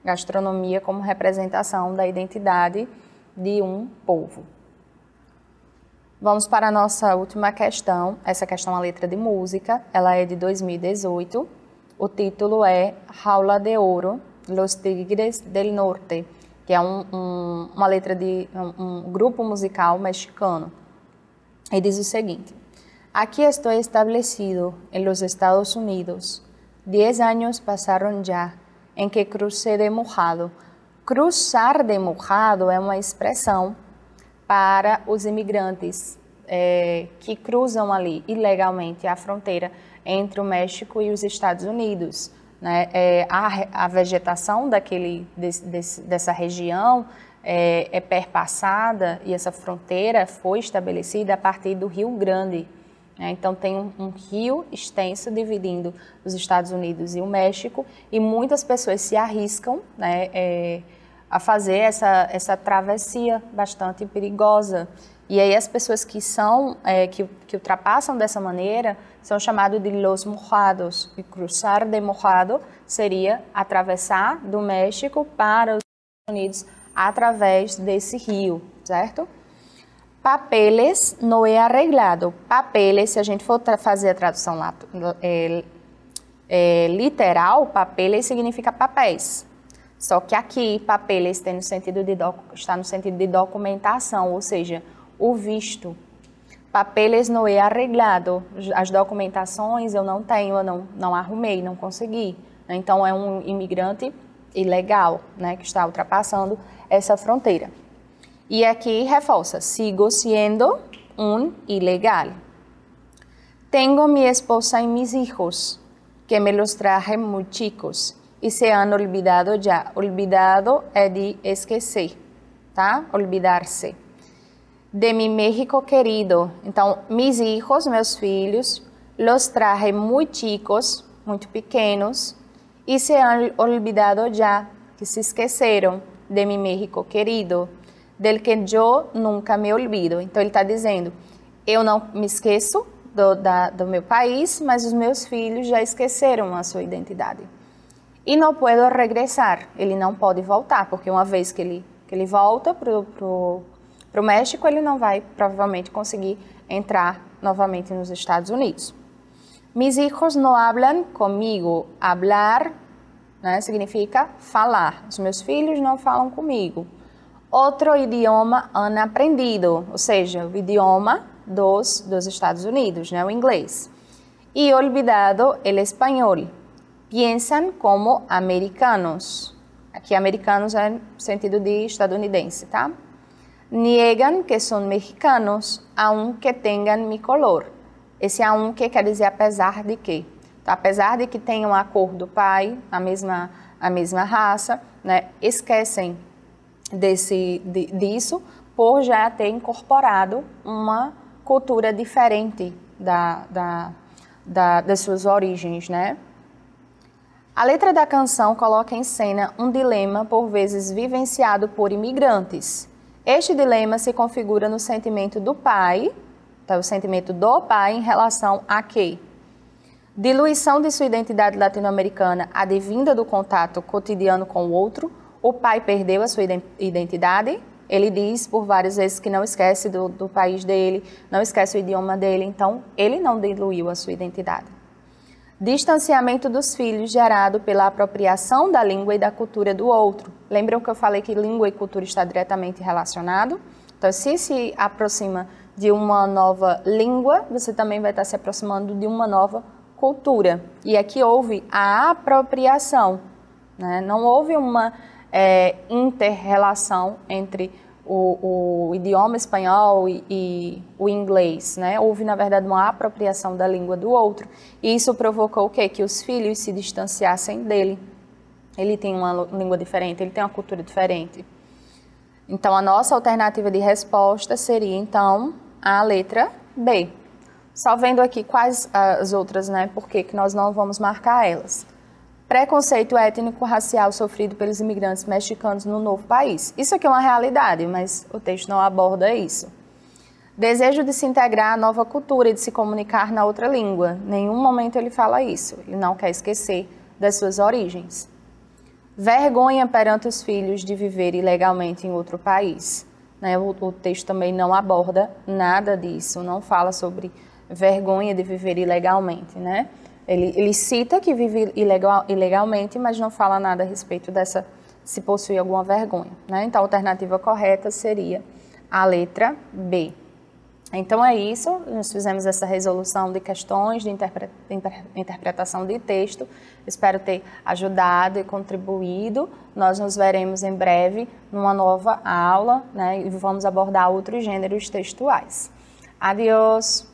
gastronomia como representação da identidade de um povo. Vamos para a nossa última questão. Essa questão é a letra de música, ela é de 2018. O título é Jaula de Oro, Los Tigres del Norte, que é uma letra de um grupo musical mexicano. E diz o seguinte: Aquí estoy establecido en los Estados Unidos. 10 años pasaron ya en que crucé de mojado. Cruzar de mojado é uma expressão para os imigrantes que cruzam ali ilegalmente a fronteira entre o México e os Estados Unidos. Né? A vegetação dessa região é perpassada e essa fronteira foi estabelecida a partir do Rio Grande. Então tem um rio extenso dividindo os Estados Unidos e o México e muitas pessoas se arriscam, né, a fazer essa travessia bastante perigosa. E aí as pessoas que ultrapassam dessa maneira são chamados de los mojados. E cruzar de mojado seria atravessar do México para os Estados Unidos através desse rio, certo? papeles no he arreglado. Papeles, se a gente for fazer a tradução lá, literal, papeles significa papéis. Só que aqui, papeles tem no sentido está no sentido de documentação, ou seja, o visto. Papeles no he arreglado. As documentações eu não tenho, eu não arrumei, não consegui. Então, é um imigrante ilegal, né, que está ultrapassando essa fronteira. E aqui reforça, sigo siendo un ilegal. Tengo mi esposa y mis hijos, que me los traje muy chicos y se han olvidado ya. Olvidado é de esquecer, tá? Olvidar-se. De mi México querido. Então, mis hijos, meus filhos, los traje muy chicos, muito pequenos, y se han olvidado ya, que se esqueceram, de mi México querido, del que yo nunca me olvido. Então, ele está dizendo, eu não me esqueço do meu país, mas os meus filhos já esqueceram a sua identidade. E não puedo regressar, ele não pode voltar, porque uma vez que ele volta para o México, ele não vai provavelmente conseguir entrar novamente nos Estados Unidos. Mis hijos no hablan comigo. Hablar, né, significa falar. Os meus filhos não falam comigo. Outro idioma han aprendido, ou seja, o idioma dos Estados Unidos, né, o inglês. E olvidado el español. Piensan como americanos. Aqui americanos é no sentido de estadunidense, tá? Niegan que são mexicanos, aunque tengan mi color. Esse aunque quer dizer apesar de que. Tá? Apesar de que tenham a cor do pai, a mesma raça, né? Esquecem disso por já ter incorporado uma cultura diferente das suas origens, né? A letra da canção coloca em cena um dilema por vezes vivenciado por imigrantes. Este dilema se configura no sentimento do pai, então, o sentimento do pai em relação a quê? Diluição de sua identidade latino-americana advinda do contato cotidiano com o outro. O pai perdeu a sua identidade. Ele diz por várias vezes que não esquece do país dele, não esquece o idioma dele, então ele não diluiu a sua identidade. Distanciamento dos filhos gerado pela apropriação da língua e da cultura do outro. Lembram que eu falei que língua e cultura está diretamente relacionado? Então, se aproxima de uma nova língua, você também vai estar se aproximando de uma nova cultura. E aqui houve a apropriação, né? Não houve uma inter-relação entre o idioma espanhol e o inglês, né? Houve, na verdade, uma apropriação da língua do outro. E isso provocou o quê? Que os filhos se distanciassem dele. Ele tem uma língua diferente, ele tem uma cultura diferente. Então, a nossa alternativa de resposta seria, então, a letra B. Só vendo aqui quais as outras, né? Por que nós não vamos marcar elas. Preconceito étnico-racial sofrido pelos imigrantes mexicanos no novo país. Isso aqui é uma realidade, mas o texto não aborda isso. Desejo de se integrar à nova cultura e de se comunicar na outra língua. Em nenhum momento ele fala isso. Ele não quer esquecer das suas origens. Vergonha perante os filhos de viver ilegalmente em outro país. Né? O texto também não aborda nada disso, não fala sobre vergonha de viver ilegalmente, né? Ele cita que vive ilegalmente, mas não fala nada a respeito se possui alguma vergonha, né? Então, a alternativa correta seria a letra B. Então, é isso. Nós fizemos essa resolução de questões de interpretação de texto. Espero ter ajudado e contribuído. Nós nos veremos em breve numa nova aula, né? E vamos abordar outros gêneros textuais. Adiós!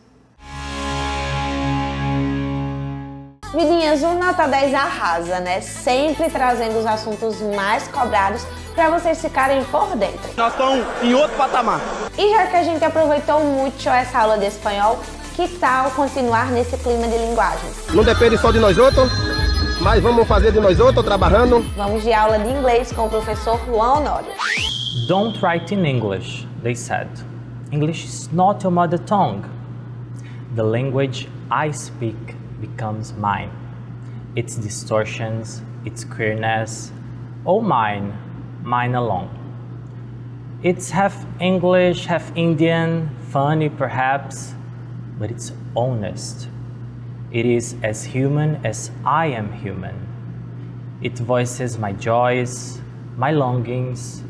Vidinhas, o Nota 10 arrasa, né? Sempre trazendo os assuntos mais cobrados para vocês ficarem por dentro. Nós estamos em outro patamar. E já que a gente aproveitou muito essa aula de espanhol, que tal continuar nesse clima de linguagens? Não depende só de nós outros, mas vamos fazer de nós outros, trabalhando. Vamos de aula de inglês com o professor Juan Honório. Don't write in English, they said. English is not your mother tongue. The language I speak becomes mine. Its distortions, its queerness, all mine, mine alone. It's half English, half Indian, funny perhaps, but it's honest. It is as human as I am human. It voices my joys, my longings,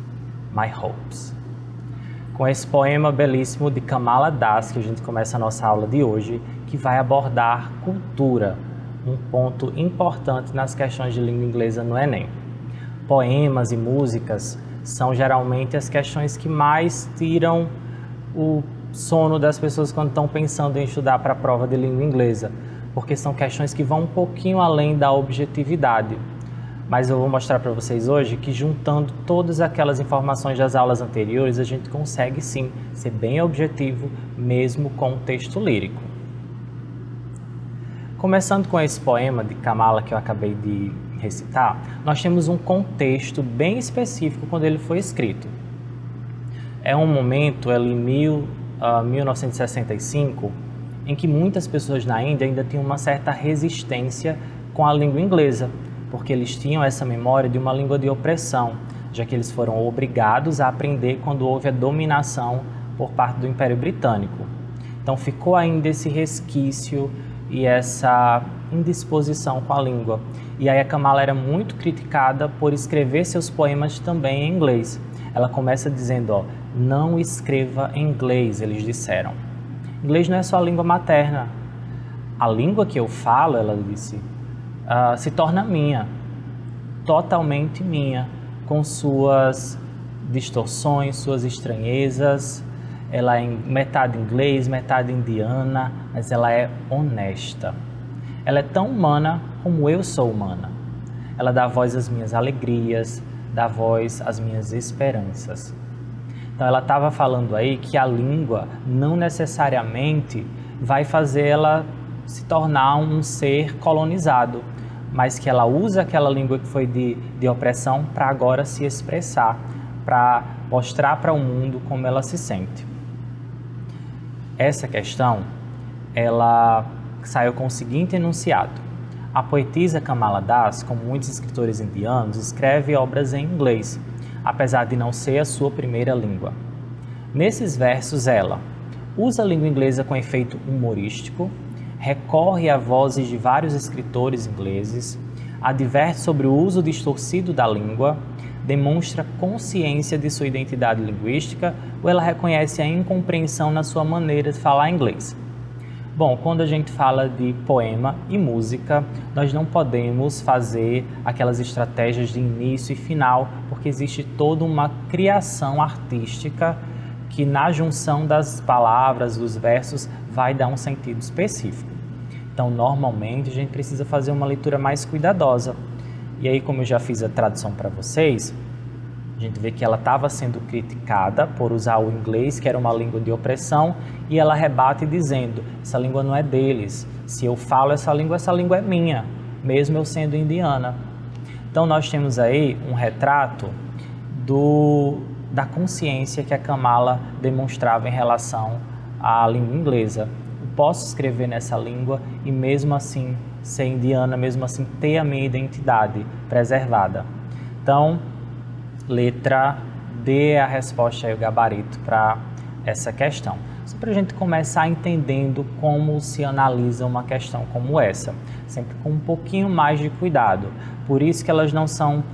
my hopes. Com esse poema belíssimo de Kamala Das, que a gente começa a nossa aula de hoje, que vai abordar cultura, um ponto importante nas questões de língua inglesa no Enem. Poemas e músicas são geralmente as questões que mais tiram o sono das pessoas quando estão pensando em estudar para a prova de língua inglesa, porque são questões que vão um pouquinho além da objetividade. Mas eu vou mostrar para vocês hoje que juntando todas aquelas informações das aulas anteriores, a gente consegue sim ser bem objetivo, mesmo com o texto lírico. Começando com esse poema de Kamala que eu acabei de recitar, nós temos um contexto bem específico quando ele foi escrito. É um momento ali em 1965, em que muitas pessoas na Índia ainda tinham uma certa resistência com a língua inglesa, porque eles tinham essa memória de uma língua de opressão, já que eles foram obrigados a aprender quando houve a dominação por parte do Império Britânico. Então ficou ainda esse resquício e essa indisposição com a língua. E aí a Kamala era muito criticada por escrever seus poemas também em inglês. Ela começa dizendo, ó, não escreva em inglês, eles disseram. Inglês não é só a língua materna. A língua que eu falo, ela disse, se torna minha, totalmente minha, com suas distorções, suas estranhezas. Ela é metade inglês, metade indiana, mas ela é honesta. Ela é tão humana como eu sou humana. Ela dá voz às minhas alegrias, dá voz às minhas esperanças. Então ela estava falando aí que a língua não necessariamente vai fazer ela se tornar um ser colonizado, mas que ela usa aquela língua que foi de opressão para agora se expressar, para mostrar para o mundo como ela se sente. Essa questão, ela saiu com o seguinte enunciado. A poetisa Kamala Das, como muitos escritores indianos, escreve obras em inglês, apesar de não ser a sua primeira língua. Nesses versos, ela usa a língua inglesa com efeito humorístico, recorre a vozes de vários escritores ingleses, adverte sobre o uso distorcido da língua, demonstra consciência de sua identidade linguística ou ela reconhece a incompreensão na sua maneira de falar inglês. Bom, quando a gente fala de poema e música, nós não podemos fazer aquelas estratégias de início e final, porque existe toda uma criação artística que na junção das palavras, dos versos, vai dar um sentido específico. Então, normalmente, a gente precisa fazer uma leitura mais cuidadosa. E aí, como eu já fiz a tradução para vocês, a gente vê que ela estava sendo criticada por usar o inglês, que era uma língua de opressão, e ela rebate dizendo, essa língua não é deles. Se eu falo essa língua é minha, mesmo eu sendo indiana. Então, nós temos aí um retrato da consciência que a Kamala demonstrava em relação à língua inglesa. Eu posso escrever nessa língua e mesmo assim ser indiana, mesmo assim ter a minha identidade preservada. Então, letra D é a resposta e o gabarito para essa questão. Só para a gente começar entendendo como se analisa uma questão como essa, sempre com um pouquinho mais de cuidado. Por isso que elas não são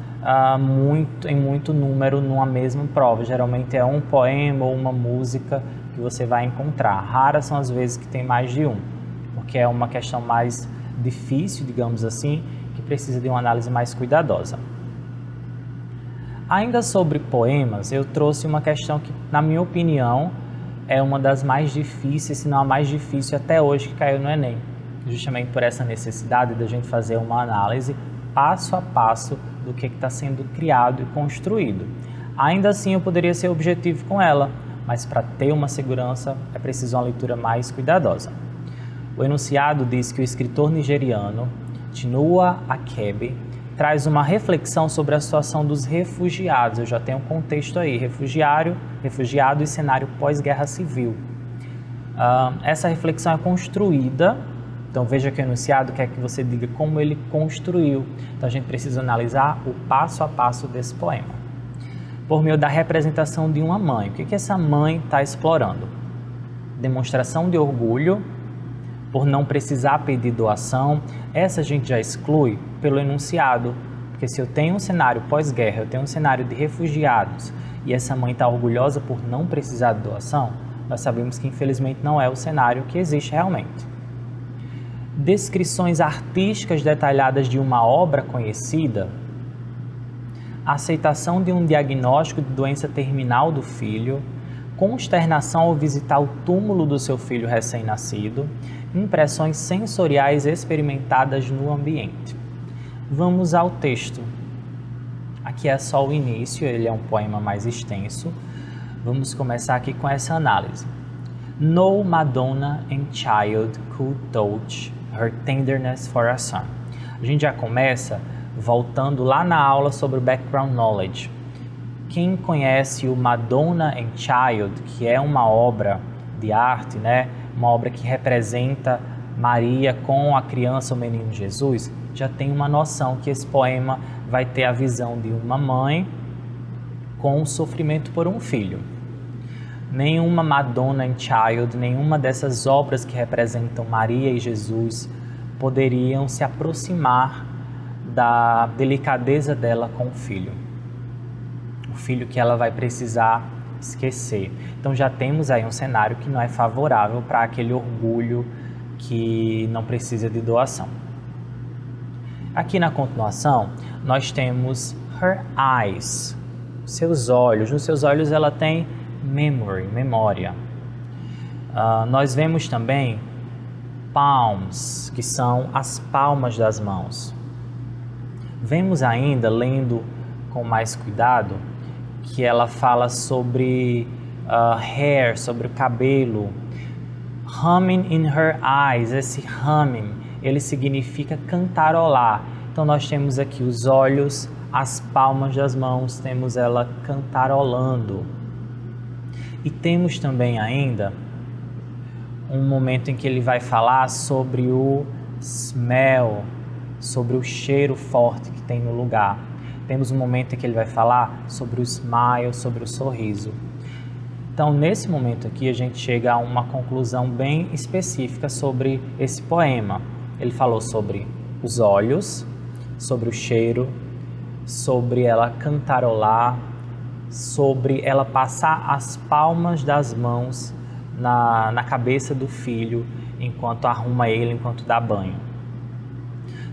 em muito número numa mesma prova. Geralmente é um poema ou uma música que você vai encontrar. Raras são as vezes que tem mais de um, porque é uma questão mais difícil, digamos assim, que precisa de uma análise mais cuidadosa. Ainda sobre poemas, eu trouxe uma questão que, na minha opinião, é uma das mais difíceis, se não a mais difícil até hoje que caiu no Enem. Justamente por essa necessidade da gente fazer uma análise passo a passo do que está sendo criado e construído. Ainda assim, eu poderia ser objetivo com ela, mas para ter uma segurança é preciso uma leitura mais cuidadosa. O enunciado diz que o escritor nigeriano Chinua Achebe traz uma reflexão sobre a situação dos refugiados. Eu já tenho um contexto aí, refugiado e cenário pós-guerra civil. Essa reflexão é construída, então veja que o enunciado quer que você diga como ele construiu. Então a gente precisa analisar o passo a passo desse poema. por meio da representação de uma mãe. O que essa mãe está explorando? Demonstração de orgulho por não precisar pedir doação. Essa a gente já exclui pelo enunciado, porque se eu tenho um cenário pós-guerra, eu tenho um cenário de refugiados e essa mãe está orgulhosa por não precisar de doação, nós sabemos que infelizmente não é o cenário que existe realmente. Descrições artísticas detalhadas de uma obra conhecida, aceitação de um diagnóstico de doença terminal do filho, consternação ao visitar o túmulo do seu filho recém-nascido, impressões sensoriais experimentadas no ambiente. Vamos ao texto. Aqui é só o início, ele é um poema mais extenso. Vamos começar aqui com essa análise. No Madonna and child could touch her tenderness for a son. A gente já começa voltando lá na aula sobre o background knowledge. Quem conhece o Madonna and Child, que é uma obra de arte, né? Uma obra que representa Maria com a criança, o menino Jesus, já tem uma noção que esse poema vai ter a visão de uma mãe com o sofrimento por um filho. Nenhuma Madonna and Child, nenhuma dessas obras que representam Maria e Jesus poderiam se aproximar da delicadeza dela com o filho. O filho que ela vai precisar esquecer. Então já temos aí um cenário que não é favorável para aquele orgulho que não precisa de doação. Aqui na continuação, nós temos her eyes, seus olhos. Nos seus olhos ela tem memory, memória. Nós vemos também palms, que são as palmas das mãos. Vemos ainda, lendo com mais cuidado, que ela fala sobre hair, sobre o cabelo. Humming in her eyes, esse humming, ele significa cantarolar. Então nós temos aqui os olhos, as palmas das mãos, temos ela cantarolando. E temos também ainda um momento em que ele vai falar sobre o smell, sobre o cheiro forte que tem no lugar. Temos um momento em que ele vai falar sobre o smile, sobre o sorriso. Então, nesse momento aqui, a gente chega a uma conclusão bem específica sobre esse poema. Ele falou sobre os olhos, sobre o cheiro, sobre ela cantarolar, sobre ela passar as palmas das mãos na cabeça do filho enquanto arruma ele, enquanto dá banho.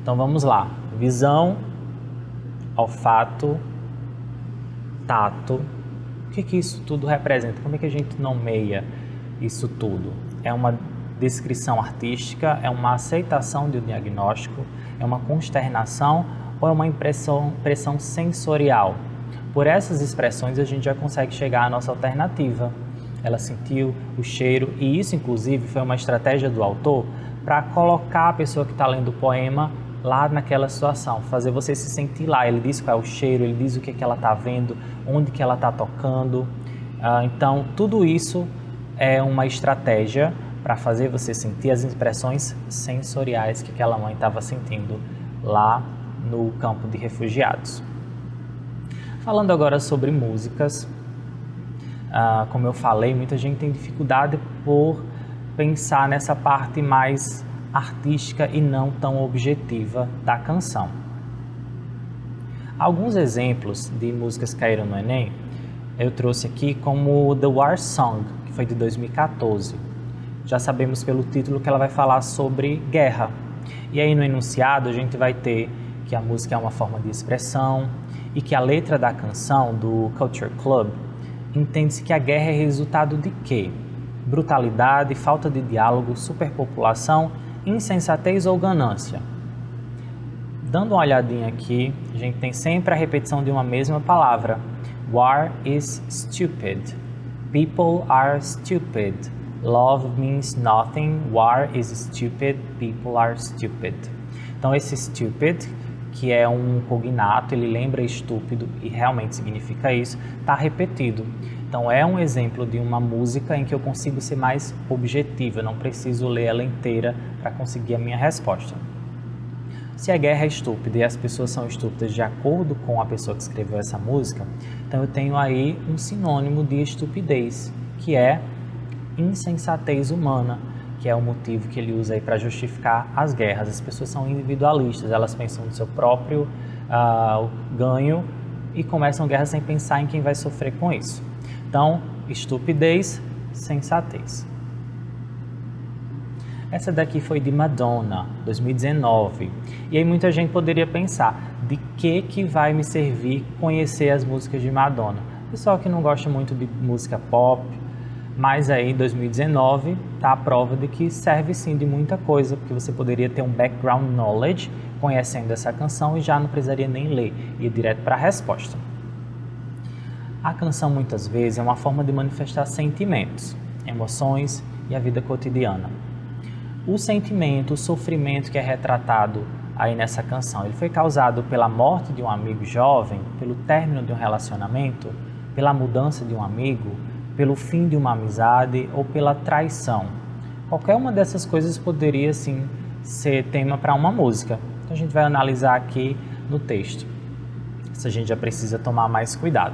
Então, vamos lá. Visão, olfato, tato. O que isso tudo representa? Como é que a gente nomeia isso tudo? É uma descrição artística? É uma aceitação de um diagnóstico? É uma consternação? Ou é uma impressão sensorial? Por essas expressões a gente já consegue chegar à nossa alternativa. Ela sentiu o cheiro e isso, inclusive, foi uma estratégia do autor para colocar a pessoa que está lendo o poema lá naquela situação, fazer você se sentir lá. Ele diz qual é o cheiro, ele diz o que ela está vendo, onde que ela está tocando. Então, tudo isso é uma estratégia para fazer você sentir as impressões sensoriais que aquela mãe estava sentindo lá no campo de refugiados. Falando agora sobre músicas, como eu falei, muita gente tem dificuldade por pensar nessa parte mais artística e não tão objetiva da canção. Alguns exemplos de músicas que caíram no Enem eu trouxe aqui, como The War Song, que foi de 2014. Já sabemos pelo título que ela vai falar sobre guerra. E aí no enunciado a gente vai ter que a música é uma forma de expressão e que a letra da canção, do Culture Club, entende-se que a guerra é resultado de quê? Brutalidade, falta de diálogo, superpopulação, insensatez ou ganância. Dando uma olhadinha aqui, a gente tem sempre a repetição de uma mesma palavra. War is stupid. People are stupid. Love means nothing. War is stupid. People are stupid. Então esse stupid, que é um cognato, ele lembra estúpido e realmente significa isso, está repetido. Então é um exemplo de uma música em que eu consigo ser mais objetivo, eu não preciso ler ela inteira para conseguir a minha resposta. Se a guerra é estúpida e as pessoas são estúpidas de acordo com a pessoa que escreveu essa música, então eu tenho aí um sinônimo de estupidez, que é insensatez humana, que é o motivo que ele usa aí para justificar as guerras. As pessoas são individualistas, elas pensam no seu próprio ganho e começam guerra sem pensar em quem vai sofrer com isso. Então, estupidez, sensatez. Essa daqui foi de Madonna, 2019. E aí muita gente poderia pensar, de que vai me servir conhecer as músicas de Madonna? Pessoal que não gosta muito de música pop, mas aí em 2019 está a prova de que serve sim de muita coisa, porque você poderia ter um background knowledge conhecendo essa canção e já não precisaria nem ler, ia direto para a resposta. A canção muitas vezes é uma forma de manifestar sentimentos, emoções e a vida cotidiana. O sentimento, o sofrimento que é retratado aí nessa canção, ele foi causado pela morte de um amigo jovem, pelo término de um relacionamento, pela mudança de um amigo, pelo fim de uma amizade ou pela traição. Qualquer uma dessas coisas poderia sim ser tema para uma música. Então a gente vai analisar aqui no texto. Isso a gente já precisa tomar mais cuidado.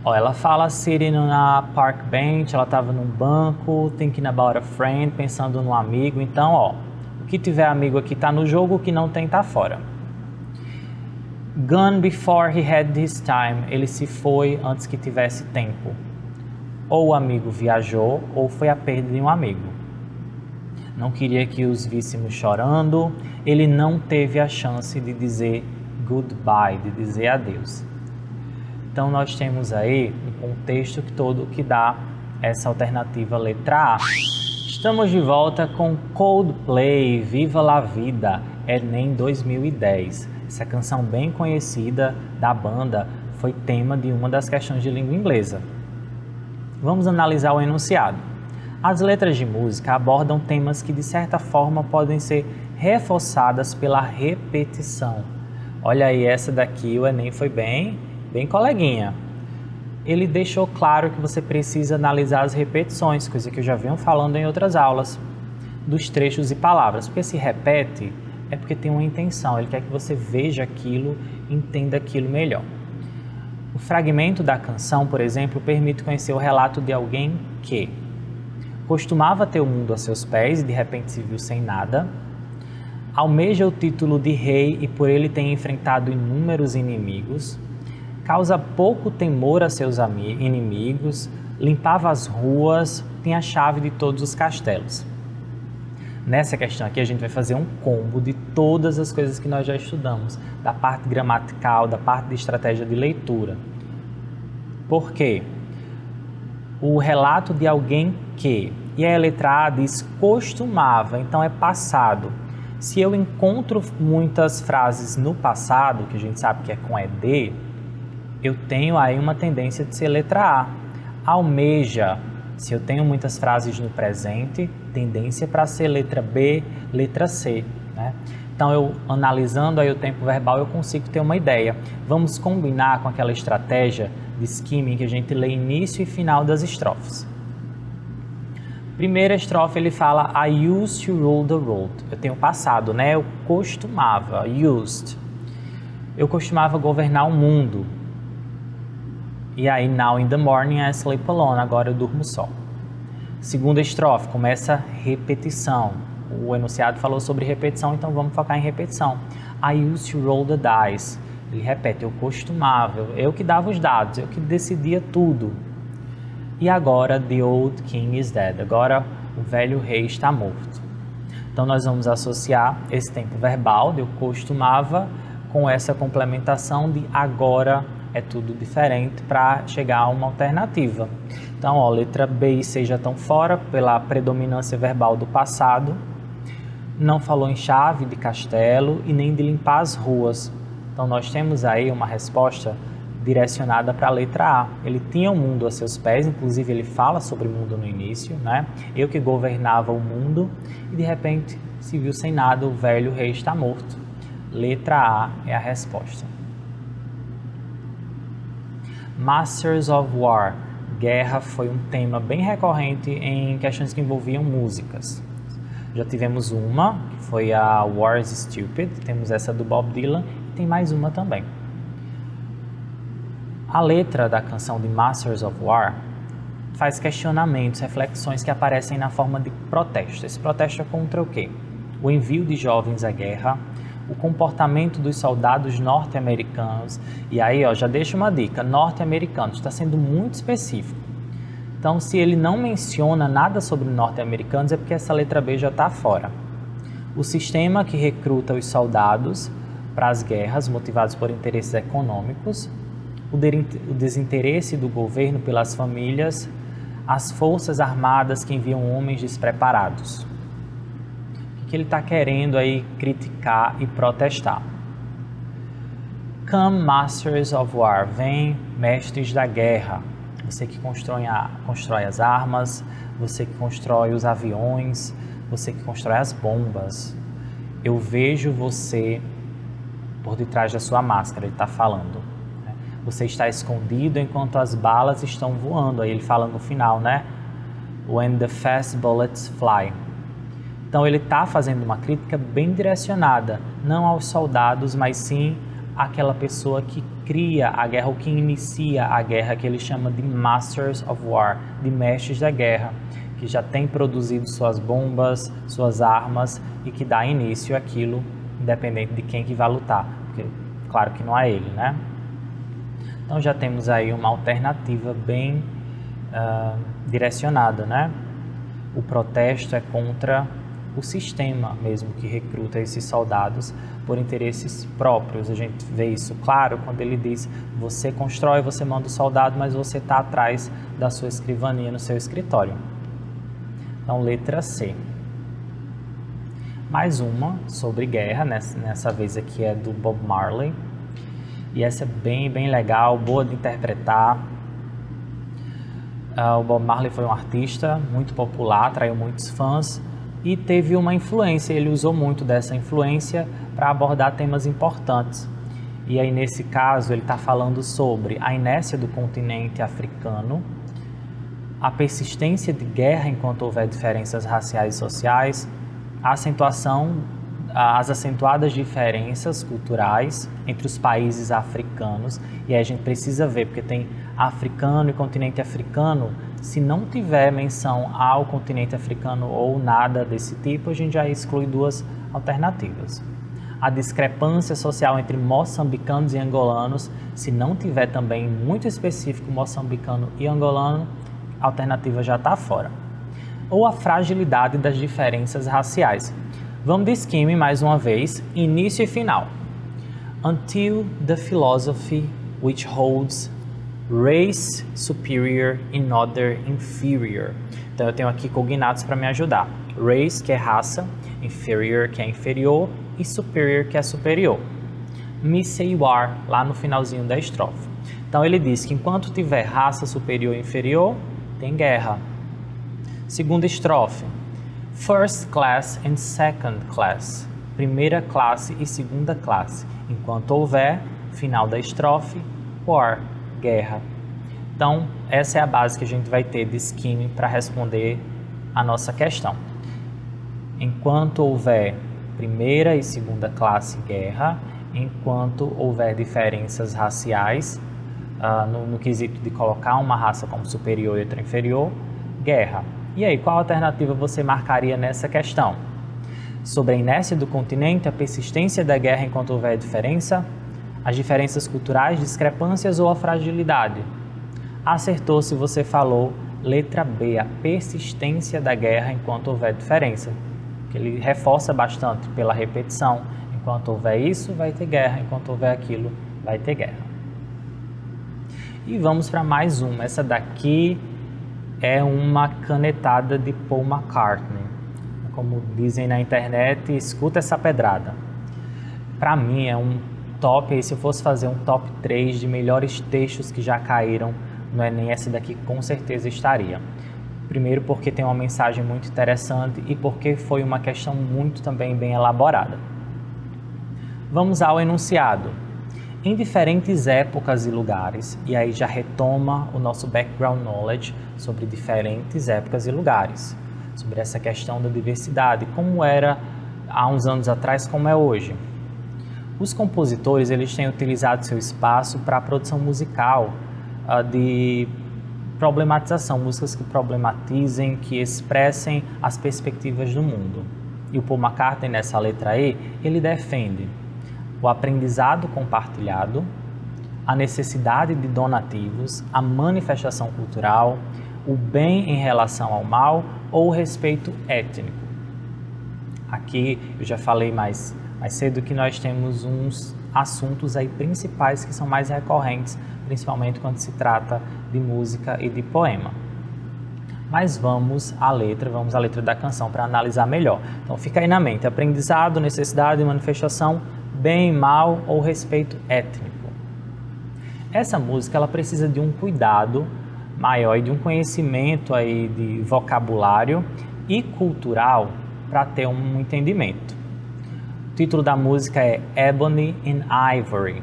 Ó, ela fala sitting na park bench, ela estava num banco, thinking about a friend, pensando num amigo. Então, ó, o que tiver amigo aqui está no jogo, o que não tem está fora. Gone before he had his time, ele se foi antes que tivesse tempo. Ou o amigo viajou, ou foi a perda de um amigo. Não queria que os víssemos chorando, ele não teve a chance de dizer goodbye, de dizer adeus. Então nós temos aí um contexto todo que dá essa alternativa letra A. Estamos de volta com Coldplay, Viva la Vida, Enem 2010. Essa canção bem conhecida da banda foi tema de uma das questões de língua inglesa. Vamos analisar o enunciado. As letras de música abordam temas que de certa forma podem ser reforçadas pela repetição. Olha aí, essa daqui o Enem foi bem coleguinha. Ele deixou claro que você precisa analisar as repetições, coisa que eu já venho falando em outras aulas, dos trechos e palavras, porque se repete é porque tem uma intenção, ele quer que você veja aquilo, entenda aquilo melhor. O fragmento da canção, por exemplo, permite conhecer o relato de alguém que costumava ter o mundo a seus pés e de repente se viu sem nada, almeja o título de rei e por ele tem enfrentado inúmeros inimigos, causa pouco temor a seus inimigos, limpava as ruas, tem a chave de todos os castelos. Nessa questão aqui a gente vai fazer um combo de todas as coisas que nós já estudamos, da parte gramatical, da parte de estratégia de leitura. Por quê? O relato de alguém que, e a letra A diz costumava, então é passado. Se eu encontro muitas frases no passado, que a gente sabe que é com ED, eu tenho aí uma tendência de ser letra A. Almeja, se eu tenho muitas frases no presente, tendência para ser letra B, letra C, né? Então, eu analisando aí o tempo verbal, eu consigo ter uma ideia. Vamos combinar com aquela estratégia de skimming que a gente lê início e final das estrofes. Primeira estrofe ele fala I used to rule the world. Eu tenho passado, né? Eu costumava, used. Eu costumava governar o mundo. E aí, now in the morning I sleep alone, agora eu durmo só. Segunda estrofe, começa repetição. O enunciado falou sobre repetição, então vamos focar em repetição. I used to roll the dice. Ele repete, eu costumava, eu que dava os dados, eu que decidia tudo. E agora, the old king is dead. Agora, o velho rei está morto. Então, nós vamos associar esse tempo verbal, de eu costumava, com essa complementação de agora é tudo diferente para chegar a uma alternativa. Então, ó, letra B e C já estão fora pela predominância verbal do passado. Não falou em chave de castelo e nem de limpar as ruas. Então, nós temos aí uma resposta direcionada para a letra A. Ele tinha o mundo a seus pés, inclusive ele fala sobre o mundo no início, né? Eu que governava o mundo e de repente se viu sem nada, o velho rei está morto. Letra A é a resposta. Masters of War. Guerra foi um tema bem recorrente em questões que envolviam músicas. Já tivemos uma, que foi a War is Stupid, temos essa do Bob Dylan, e tem mais uma também. A letra da canção de Masters of War faz questionamentos, reflexões que aparecem na forma de protesto. Esse protesto é contra o quê? O envio de jovens à guerra, o comportamento dos soldados norte-americanos, e aí ó, já deixa uma dica, norte-americanos, está sendo muito específico. Então, se ele não menciona nada sobre norte-americanos, é porque essa letra B já está fora. O sistema que recruta os soldados para as guerras, motivados por interesses econômicos, o desinteresse do governo pelas famílias, as forças armadas que enviam homens despreparados. O que ele está querendo aí criticar e protestar? Come Masters of War, vem mestres da guerra. Você que constrói as armas, você que constrói os aviões, você que constrói as bombas. Eu vejo você por detrás da sua máscara, ele está falando. Né? Você está escondido enquanto as balas estão voando. Aí ele fala no final, né? When the fast bullets fly. Então ele está fazendo uma crítica bem direcionada, não aos soldados, mas sim àquela pessoa que cria a guerra, ou que inicia a guerra, que ele chama de Masters of War, de mestres da guerra, que já tem produzido suas bombas, suas armas e que dá início àquilo, independente de quem que vai lutar, porque claro que não é ele, né? Então já temos aí uma alternativa bem direcionada, né? O protesto é contra o sistema mesmo que recruta esses soldados por interesses próprios. A gente vê isso claro quando ele diz: você constrói, você manda o soldado, mas você está atrás da sua escrivaninha no seu escritório. Então, letra C. Mais uma sobre guerra, nessa vez aqui é do Bob Marley. E essa é bem legal, boa de interpretar. O Bob Marley foi um artista muito popular, atraiu muitos fãs e teve uma influência. Ele usou muito dessa influência para abordar temas importantes. E aí, nesse caso, ele está falando sobre a inércia do continente africano, a persistência de guerra enquanto houver diferenças raciais e sociais, as acentuadas diferenças culturais entre os países africanos. E aí a gente precisa ver, porque tem africano e continente africano. Se não tiver menção ao continente africano ou nada desse tipo, a gente já exclui duas alternativas. A discrepância social entre moçambicanos e angolanos, se não tiver também muito específico moçambicano e angolano, a alternativa já está fora. Ou a fragilidade das diferenças raciais. Vamos de esquema mais uma vez, início e final. Until the philosophy which holds race superior in other inferior. Então eu tenho aqui cognatos para me ajudar. Race, que é raça, inferior, que é inferior, e superior, que é superior. Me war, lá no finalzinho da estrofe. Então ele diz que enquanto tiver raça superior e inferior, tem guerra. Segunda estrofe. First class and second class. Primeira classe e segunda classe. Enquanto houver, final da estrofe, war, guerra. Então, essa é a base que a gente vai ter de scheme para responder a nossa questão. Enquanto houver primeira e segunda classe, guerra. Enquanto houver diferenças raciais, no quesito de colocar uma raça como superior e outra inferior, guerra. E aí, qual alternativa você marcaria nessa questão? Sobre a inércia do continente, a persistência da guerra enquanto houver diferença, as diferenças culturais, discrepâncias ou a fragilidade? Acertou se você falou letra B, a persistência da guerra enquanto houver diferença. Que ele reforça bastante pela repetição. Enquanto houver isso, vai ter guerra. Enquanto houver aquilo, vai ter guerra. E vamos para mais uma. Essa daqui é uma canetada de Paul McCartney. Como dizem na internet, escuta essa pedrada. Para mim é um top, se eu fosse fazer um top 3 de melhores textos que já caíram no Enem, essa daqui com certeza estaria. Primeiro porque tem uma mensagem muito interessante e porque foi uma questão muito também bem elaborada. Vamos ao enunciado. Em diferentes épocas e lugares, e aí já retoma o nosso background knowledge sobre diferentes épocas e lugares. sobre essa questão da diversidade, como era há uns anos atrás, como é hoje. Os compositores eles têm utilizado seu espaço para a produção musical de problematização, músicas que problematizem, que expressem as perspectivas do mundo. E o Paul McCartney, nessa letra E, ele defende o aprendizado compartilhado, a necessidade de donativos, a manifestação cultural, o bem em relação ao mal ou o respeito étnico. Aqui eu já falei mais cedo que nós temos uns assuntos aí principais que são mais recorrentes, principalmente quando se trata de música e de poema. Mas vamos à letra da canção para analisar melhor. Então fica aí na mente, aprendizado, necessidade, manifestação, bem, mal ou respeito étnico. Essa música ela precisa de um cuidado maior e de um conhecimento aí de vocabulário e cultural para ter um entendimento. O título da música é Ebony and Ivory.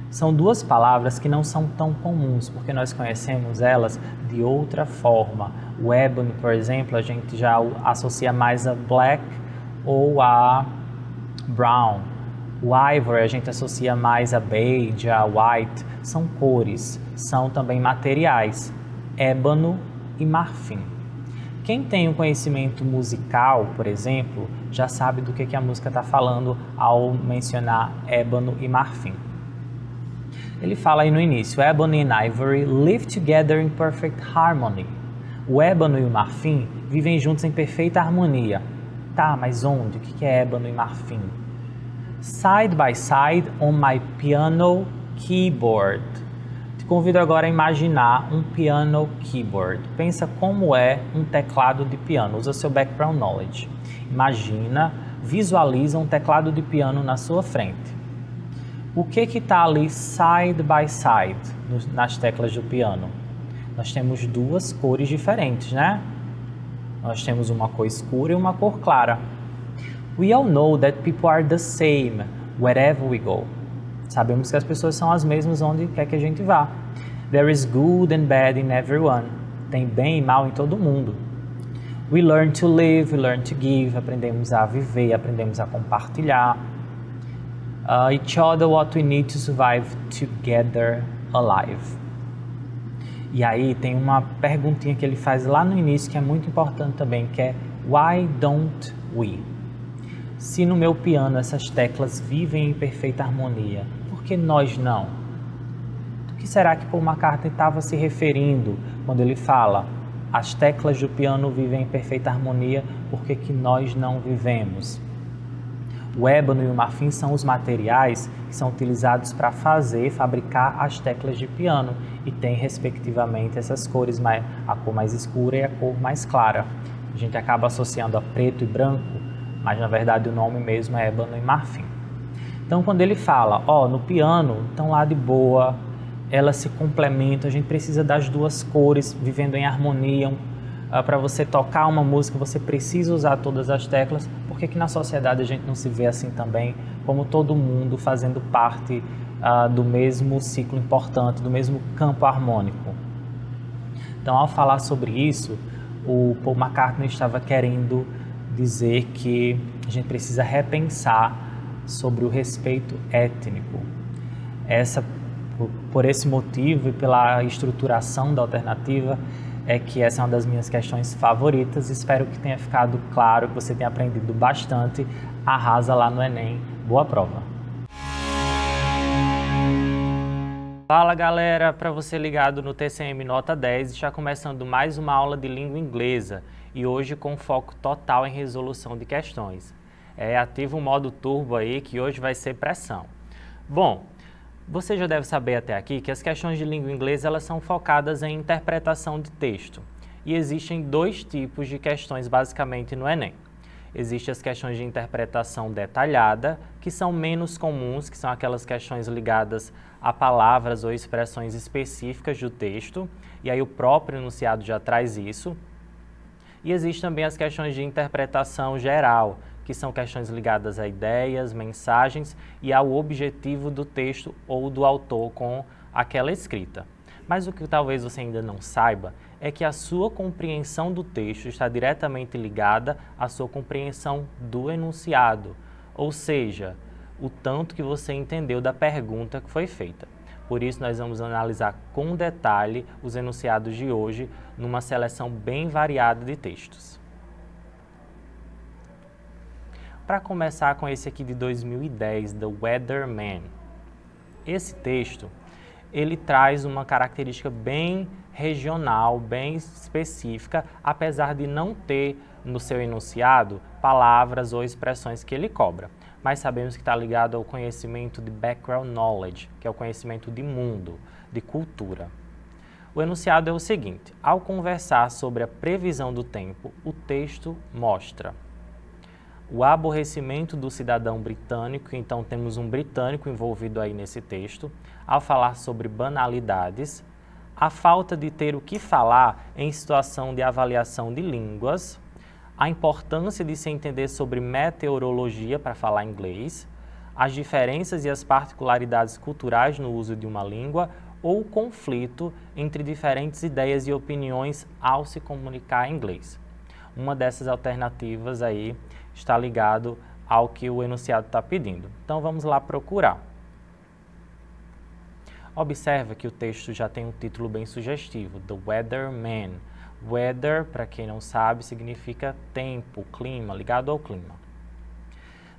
São duas palavras que não são tão comuns, porque nós conhecemos elas de outra forma. O ebony, por exemplo, a gente já associa mais a black ou a brown. O ivory a gente associa mais a beige, a white. São cores, são também materiais, ébano e marfim. Quem tem um conhecimento musical, por exemplo, já sabe do que a música está falando ao mencionar ébano e marfim. Ele fala aí no início, Ebony and Ivory live together in perfect harmony. O ébano e o marfim vivem juntos em perfeita harmonia. Tá, mas onde? O que é ébano e marfim? Side by side on my piano keyboard. Te convido agora a imaginar um piano keyboard. Pensa como é um teclado de piano. Usa seu background knowledge. Imagina, visualiza um teclado de piano na sua frente. O que está ali side by side nas teclas do piano? Nós temos duas cores diferentes, né? Nós temos uma cor escura e uma cor clara. We all know that people are the same wherever we go. Sabemos que as pessoas são as mesmas onde quer que a gente vá. There is good and bad in everyone. Tem bem e mal em todo mundo. We learn to live, we learn to give. Aprendemos a viver, aprendemos a compartilhar. Each other what we need to survive together alive. E aí tem uma perguntinha que ele faz lá no início que é muito importante também, que é Why don't we? Se no meu piano essas teclas vivem em perfeita harmonia, por que nós não? O que será que Paul McCartney estava se referindo quando ele fala as teclas do piano vivem em perfeita harmonia, por que nós não vivemos? O ébano e o marfim são os materiais que são utilizados para fabricar as teclas de piano e tem, respectivamente, essas cores, a cor mais escura e a cor mais clara. A gente acaba associando a preto e branco, mas na verdade o nome mesmo é ébano e marfim. Então quando ele fala, no piano estão lá de boa, elas se complementam, a gente precisa das duas cores vivendo em harmonia. Para você tocar uma música, você precisa usar todas as teclas. Por que na sociedade a gente não se vê assim também, como todo mundo fazendo parte do mesmo ciclo importante, do mesmo campo harmônico? Então, ao falar sobre isso, o Paul McCartney estava querendo dizer que a gente precisa repensar sobre o respeito étnico. Por esse motivo e pela estruturação da alternativa, é que essa é uma das minhas questões favoritas. Espero que tenha ficado claro, que você tenha aprendido bastante. Arrasa lá no Enem. Boa prova! Fala galera, para você ligado no TCM Nota 10, está começando mais uma aula de língua inglesa e hoje com foco total em resolução de questões. Ativa o modo turbo aí que hoje vai ser pressão. Bom, você já deve saber até aqui que as questões de língua inglesa elas são focadas em interpretação de texto. E existem dois tipos de questões basicamente no Enem. Existem as questões de interpretação detalhada, que são menos comuns, que são aquelas questões ligadas a palavras ou expressões específicas do texto, e aí o próprio enunciado já traz isso. E existem também as questões de interpretação geral, que são questões ligadas a ideias, mensagens e ao objetivo do texto ou do autor com aquela escrita. Mas o que talvez você ainda não saiba é que a sua compreensão do texto está diretamente ligada à sua compreensão do enunciado, ou seja, o tanto que você entendeu da pergunta que foi feita. Por isso, nós vamos analisar com detalhe os enunciados de hoje numa seleção bem variada de textos. Para começar com esse aqui de 2010, The Weatherman. Esse texto, ele traz uma característica bem regional, bem específica, apesar de não ter no seu enunciado palavras ou expressões que ele cobra. Mas sabemos que está ligado ao conhecimento de background knowledge, que é o conhecimento de mundo, de cultura. O enunciado é o seguinte: ao conversar sobre a previsão do tempo, o texto mostra o aborrecimento do cidadão britânico, então temos um britânico envolvido aí nesse texto, ao falar sobre banalidades, a falta de ter o que falar em situação de avaliação de línguas, a importância de se entender sobre meteorologia para falar inglês, as diferenças e as particularidades culturais no uso de uma língua ou o conflito entre diferentes ideias e opiniões ao se comunicar em inglês. Uma dessas alternativas aí está ligado ao que o enunciado está pedindo. Então vamos lá procurar. Observa que o texto já tem um título bem sugestivo, The Weatherman. Weather, para quem não sabe, significa tempo, clima, ligado ao clima.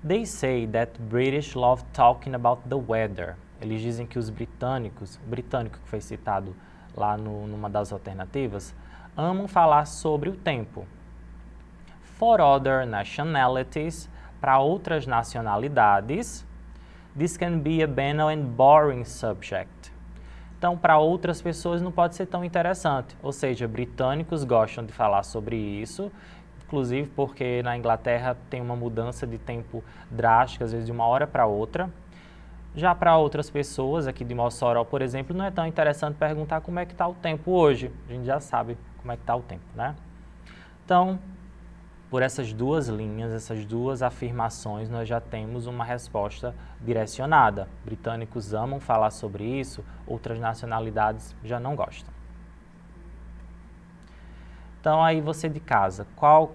They say that British love talking about the weather. Eles dizem que os britânicos, o britânico que foi citado lá numa das alternativas, amam falar sobre o tempo. For other nationalities, para outras nacionalidades, this can be a banal and boring subject. Então, para outras pessoas não pode ser tão interessante, ou seja, britânicos gostam de falar sobre isso, inclusive porque na Inglaterra tem uma mudança de tempo drástica, às vezes de uma hora para outra. Já para outras pessoas, aqui de Mossoró, por exemplo, não é tão interessante perguntar como é que está o tempo hoje. A gente já sabe como é que está o tempo, né? Então, por essas duas linhas, essas duas afirmações, nós já temos uma resposta direcionada. Britânicos amam falar sobre isso, outras nacionalidades já não gostam. Então, aí você de casa, qual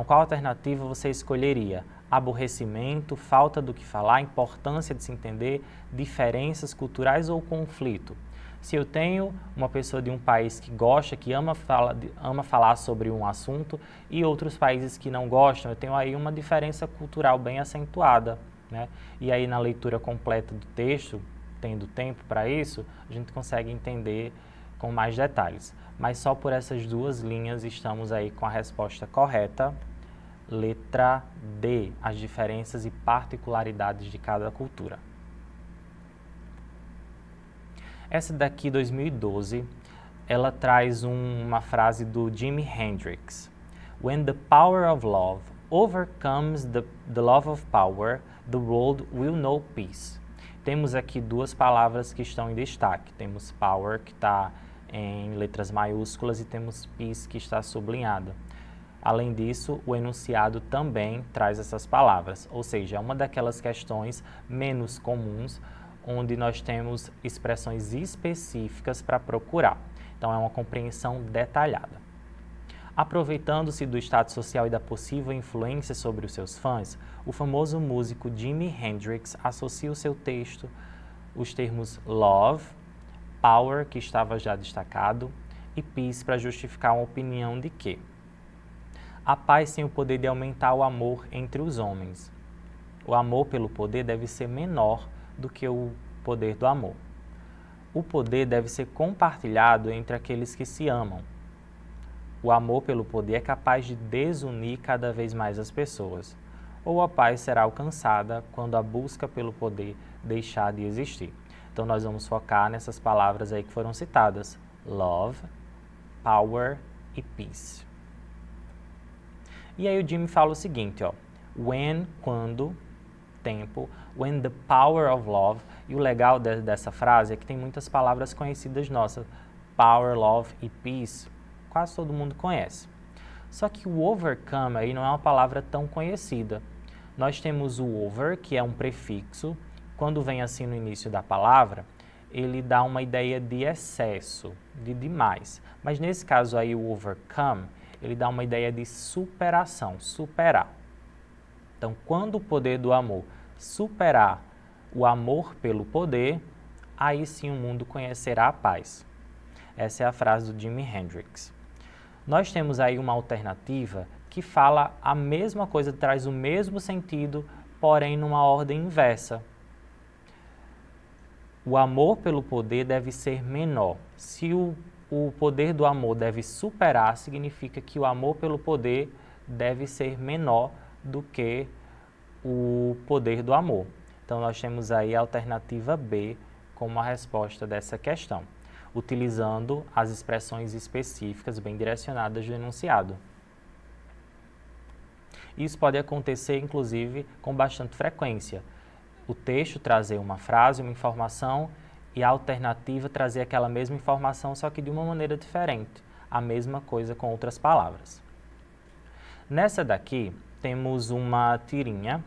alternativa você escolheria? Aborrecimento, falta do que falar, importância de se entender, diferenças culturais ou conflito? Se eu tenho uma pessoa de um país que gosta, que ama falar sobre um assunto e outros países que não gostam, eu tenho aí uma diferença cultural bem acentuada, né? E aí na leitura completa do texto, tendo tempo para isso, a gente consegue entender com mais detalhes. Mas só por essas duas linhas estamos aí com a resposta correta. Letra D, as diferenças e particularidades de cada cultura. Essa daqui, 2012, ela traz uma frase do Jimi Hendrix. When the power of love overcomes the love of power, the world will know peace. Temos aqui duas palavras que estão em destaque. Temos power, que está em letras maiúsculas, e temos peace, que está sublinhado. Além disso, o enunciado também traz essas palavras, ou seja, é uma daquelas questões menos comuns, onde nós temos expressões específicas para procurar. Então, é uma compreensão detalhada. Aproveitando-se do status social e da possível influência sobre os seus fãs, o famoso músico Jimi Hendrix associa o seu texto os termos love, power, que estava já destacado, e peace para justificar uma opinião de que a paz tem o poder de aumentar o amor entre os homens. O amor pelo poder deve ser menor do que o poder do amor. O poder deve ser compartilhado entre aqueles que se amam. O amor pelo poder é capaz de desunir cada vez mais as pessoas. Ou a paz será alcançada quando a busca pelo poder deixar de existir. Então nós vamos focar nessas palavras aí que foram citadas: love, power e peace. E aí o Jimmy fala o seguinte, ó: when, quando, tempo, when the power of love. E o legal dessa frase é que tem muitas palavras conhecidas nossas. Power, love e peace, quase todo mundo conhece. Só que o overcome aí não é uma palavra tão conhecida. Nós temos o over, que é um prefixo. Quando vem assim no início da palavra, ele dá uma ideia de excesso, de demais. Mas nesse caso aí, o overcome, ele dá uma ideia de superação, superar. Então, quando o poder do amor superar o amor pelo poder, aí sim o mundo conhecerá a paz. Essa é a frase do Jimi Hendrix. Nós temos aí uma alternativa que fala a mesma coisa, traz o mesmo sentido, porém numa ordem inversa. O amor pelo poder deve ser menor. Se o poder do amor deve superar, significa que o amor pelo poder deve ser menor do que o poder do amor. Então, nós temos aí a alternativa B como a resposta dessa questão, utilizando as expressões específicas bem direcionadas do enunciado. Isso pode acontecer, inclusive, com bastante frequência. O texto trazer uma frase, uma informação, e a alternativa trazer aquela mesma informação, só que de uma maneira diferente. A mesma coisa com outras palavras. Nessa daqui, temos uma tirinha,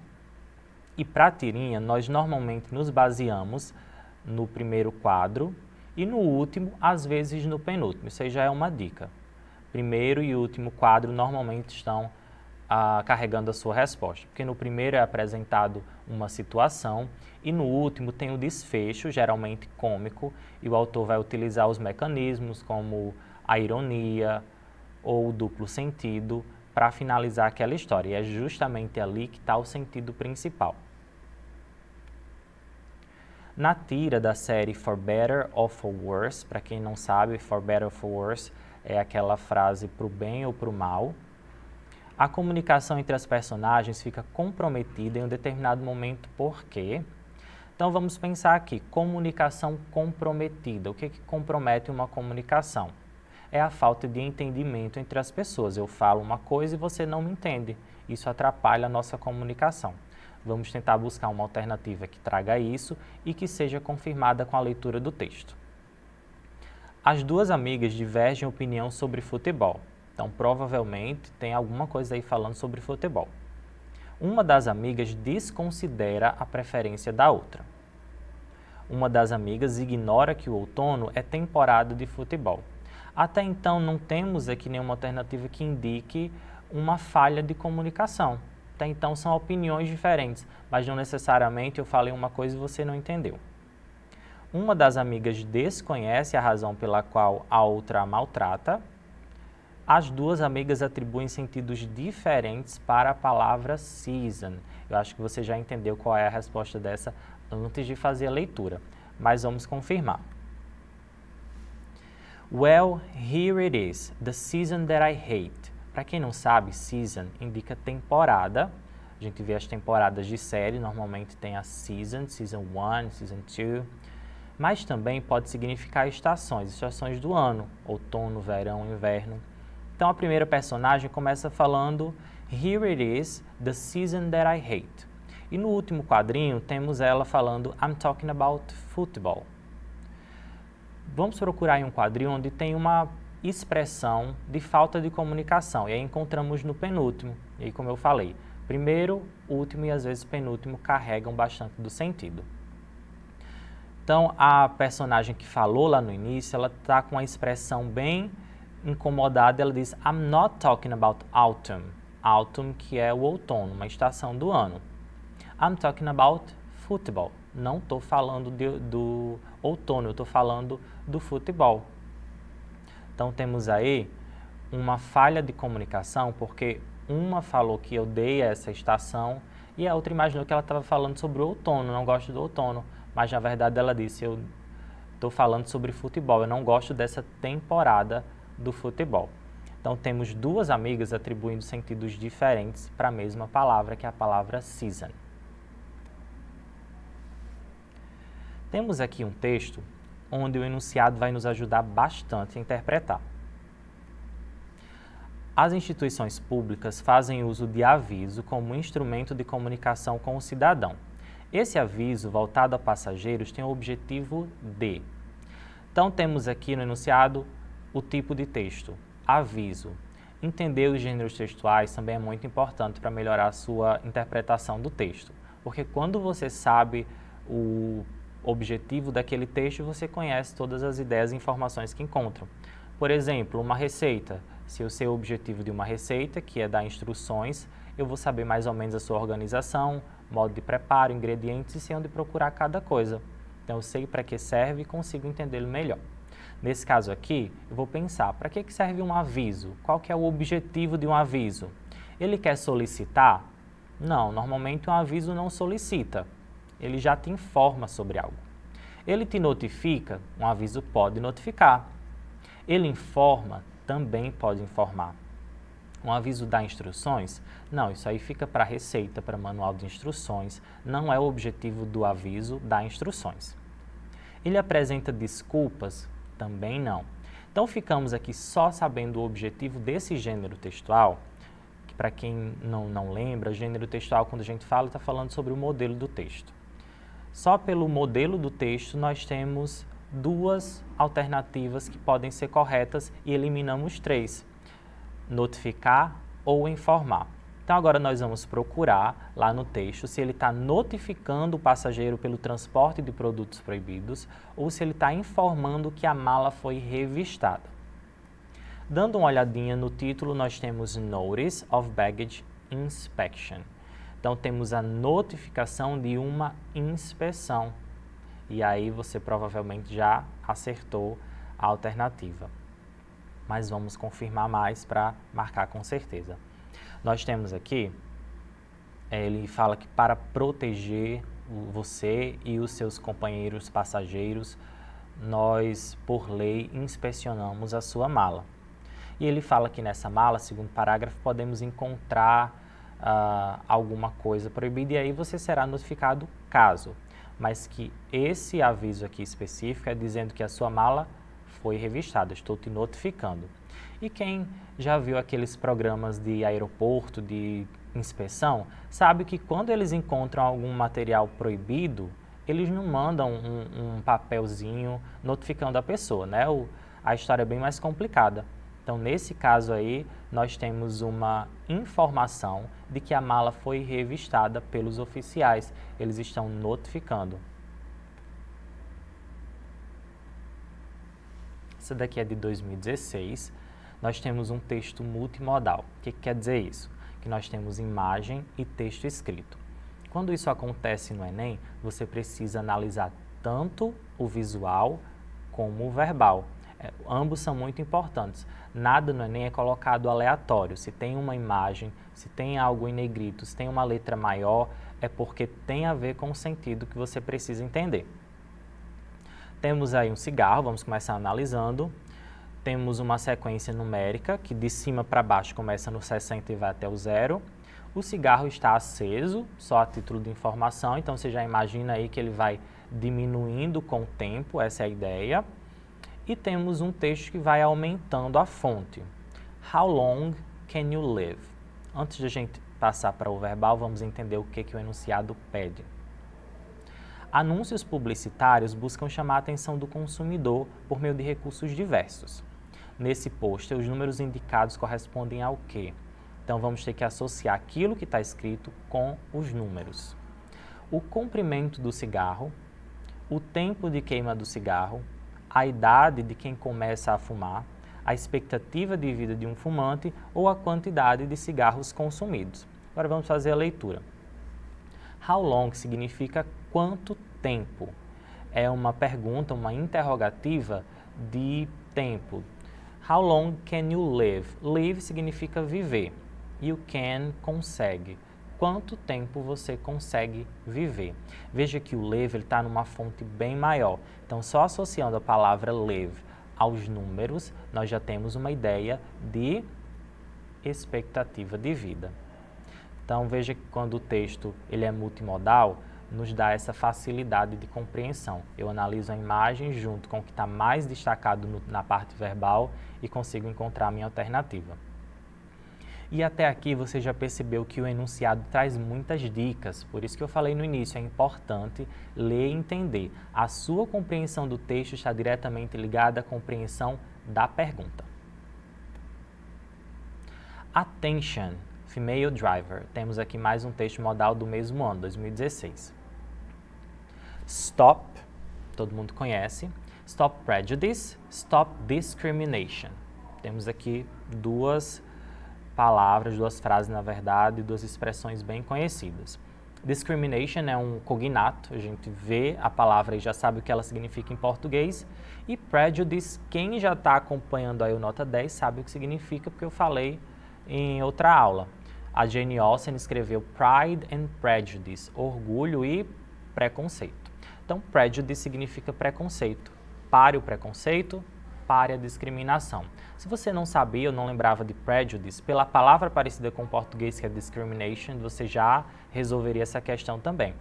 e para a tirinha, nós normalmente nos baseamos no primeiro quadro e no último, às vezes no penúltimo. Isso aí já é uma dica. Primeiro e último quadro normalmente estão carregando a sua resposta, porque no primeiro é apresentado uma situação e no último tem o desfecho, geralmente cômico, e o autor vai utilizar os mecanismos como a ironia ou o duplo sentido para finalizar aquela história, e é justamente ali que está o sentido principal. Na tira da série For Better or For Worse, para quem não sabe, For Better or For Worse é aquela frase para o bem ou para o mal, a comunicação entre as personagens fica comprometida em um determinado momento. Por quê? Então vamos pensar aqui, comunicação comprometida. O que compromete uma comunicação? É a falta de entendimento entre as pessoas. Eu falo uma coisa e você não me entende. Isso atrapalha a nossa comunicação. Vamos tentar buscar uma alternativa que traga isso e que seja confirmada com a leitura do texto. As duas amigas divergem em opinião sobre futebol. Então, provavelmente, tem alguma coisa aí falando sobre futebol. Uma das amigas desconsidera a preferência da outra. Uma das amigas ignora que o outono é temporada de futebol. Até então, não temos aqui nenhuma alternativa que indique uma falha de comunicação. Até então, são opiniões diferentes, mas não necessariamente eu falei uma coisa e você não entendeu. Uma das amigas desconhece a razão pela qual a outra a maltrata. As duas amigas atribuem sentidos diferentes para a palavra season. Eu acho que você já entendeu qual é a resposta dessa antes de fazer a leitura, mas vamos confirmar. Well, here it is, the season that I hate. Para quem não sabe, season indica temporada. A gente vê as temporadas de série, normalmente tem a season, season 1, season 2. Mas também pode significar estações do ano, outono, verão, inverno. Então a primeira personagem começa falando Here it is, the season that I hate. E no último quadrinho temos ela falando I'm talking about football. Vamos procurar em um quadrinho onde tem uma expressão de falta de comunicação. E aí encontramos no penúltimo. E aí, como eu falei, primeiro, último e às vezes penúltimo carregam bastante do sentido. Então a personagem que falou lá no início, ela está com uma expressão bem incomodada, ela diz I'm not talking about autumn. Autumn, que é o outono, uma estação do ano. I'm talking about football. Não estou falando do outono, eu estou falando do futebol. Então temos aí uma falha de comunicação, porque uma falou que odeia essa estação e a outra imaginou que ela estava falando sobre o outono, não gosto do outono. Mas na verdade ela disse, eu estou falando sobre futebol, eu não gosto dessa temporada do futebol. Então temos duas amigas atribuindo sentidos diferentes para a mesma palavra, que é a palavra season. Temos aqui um texto onde o enunciado vai nos ajudar bastante a interpretar. As instituições públicas fazem uso de aviso como instrumento de comunicação com o cidadão. Esse aviso, voltado a passageiros, tem o objetivo de... Então, temos aqui no enunciado o tipo de texto, aviso. Entender os gêneros textuais também é muito importante para melhorar a sua interpretação do texto, porque quando você sabe objetivo daquele texto, você conhece todas as ideias e informações que encontram. Por exemplo, uma receita. Se eu sei o objetivo de uma receita, que é dar instruções, eu vou saber mais ou menos a sua organização, modo de preparo, ingredientes e sei onde procurar cada coisa. Então, eu sei para que serve e consigo entendê-lo melhor. Nesse caso aqui, eu vou pensar, para que serve um aviso? Qual que é o objetivo de um aviso? Ele quer solicitar? Não, normalmente um aviso não solicita. Ele já te informa sobre algo. Ele te notifica? Um aviso pode notificar. Ele informa? Também pode informar. Um aviso dá instruções? Não, isso aí fica para receita, para manual de instruções. Não é o objetivo do aviso dar instruções. Ele apresenta desculpas? Também não. Então, ficamos aqui só sabendo o objetivo desse gênero textual, que para quem não lembra, gênero textual, quando a gente fala, está falando sobre o modelo do texto. Só pelo modelo do texto, nós temos duas alternativas que podem ser corretas e eliminamos três: notificar ou informar. Então, agora nós vamos procurar lá no texto se ele está notificando o passageiro pelo transporte de produtos proibidos ou se ele está informando que a mala foi revistada. Dando uma olhadinha no título, nós temos Notice of Baggage Inspection. Então, temos a notificação de uma inspeção. E aí você provavelmente já acertou a alternativa. Mas vamos confirmar mais para marcar com certeza. Nós temos aqui, ele fala que para proteger você e os seus companheiros passageiros, nós, por lei, inspecionamos a sua mala. E ele fala que nessa mala, segundo parágrafo, podemos encontrar alguma coisa proibida e aí você será notificado caso. Mas que esse aviso aqui específico é dizendo que a sua mala foi revistada, estou te notificando. E quem já viu aqueles programas de aeroporto, de inspeção, sabe que quando eles encontram algum material proibido, eles não mandam um papelzinho notificando a pessoa, né? A história é bem mais complicada. Então, nesse caso aí, nós temos uma informação de que a mala foi revistada pelos oficiais. Eles estão notificando. Essa daqui é de 2016. Nós temos um texto multimodal. O que quer dizer isso? Que nós temos imagem e texto escrito. Quando isso acontece no Enem, você precisa analisar tanto o visual como o verbal. Ambos são muito importantes. Nada no Enem é colocado aleatório. Se tem uma imagem, se tem algo em negrito, se tem uma letra maior, é porque tem a ver com o sentido que você precisa entender. Temos aí um cigarro, vamos começar analisando. Temos uma sequência numérica, que de cima para baixo começa no 60 e vai até o 0. O cigarro está aceso, só a título de informação, então você já imagina aí que ele vai diminuindo com o tempo, essa é a ideia. E temos um texto que vai aumentando a fonte. How long can you live? Antes de a gente passar para o verbal, vamos entender o que o enunciado pede. Anúncios publicitários buscam chamar a atenção do consumidor por meio de recursos diversos. Nesse pôster, os números indicados correspondem ao quê? Então, vamos ter que associar aquilo que está escrito com os números. O comprimento do cigarro, o tempo de queima do cigarro, a idade de quem começa a fumar, a expectativa de vida de um fumante ou a quantidade de cigarros consumidos. Agora vamos fazer a leitura. How long significa quanto tempo. É uma pergunta, uma interrogativa de tempo. How long can you live? Live significa viver. E o can, consegue. Quanto tempo você consegue viver? Veja que o live está numa fonte bem maior. Então, só associando a palavra live aos números, nós já temos uma ideia de expectativa de vida. Então, veja que quando o texto ele é multimodal, nos dá essa facilidade de compreensão. Eu analiso a imagem junto com o que está mais destacado na parte verbal e consigo encontrar a minha alternativa. E até aqui você já percebeu que o enunciado traz muitas dicas, por isso que eu falei no início, é importante ler e entender. A sua compreensão do texto está diretamente ligada à compreensão da pergunta. Attention, female driver. Temos aqui mais um texto modal do mesmo ano, 2016. Stop, todo mundo conhece. Stop prejudice, stop discrimination. Temos aqui duas palavras, duas frases, na verdade, duas expressões bem conhecidas. Discrimination é um cognato, a gente vê a palavra e já sabe o que ela significa em português. E prejudice, quem já está acompanhando aí o Nota 10 sabe o que significa, porque eu falei em outra aula. A Jane Austen escreveu Pride and Prejudice, orgulho e preconceito. Então, prejudice significa preconceito. Pare o preconceito, pare a discriminação. Se você não sabia ou não lembrava de prejudice, pela palavra parecida com o português, que é discrimination, você já resolveria essa questão também.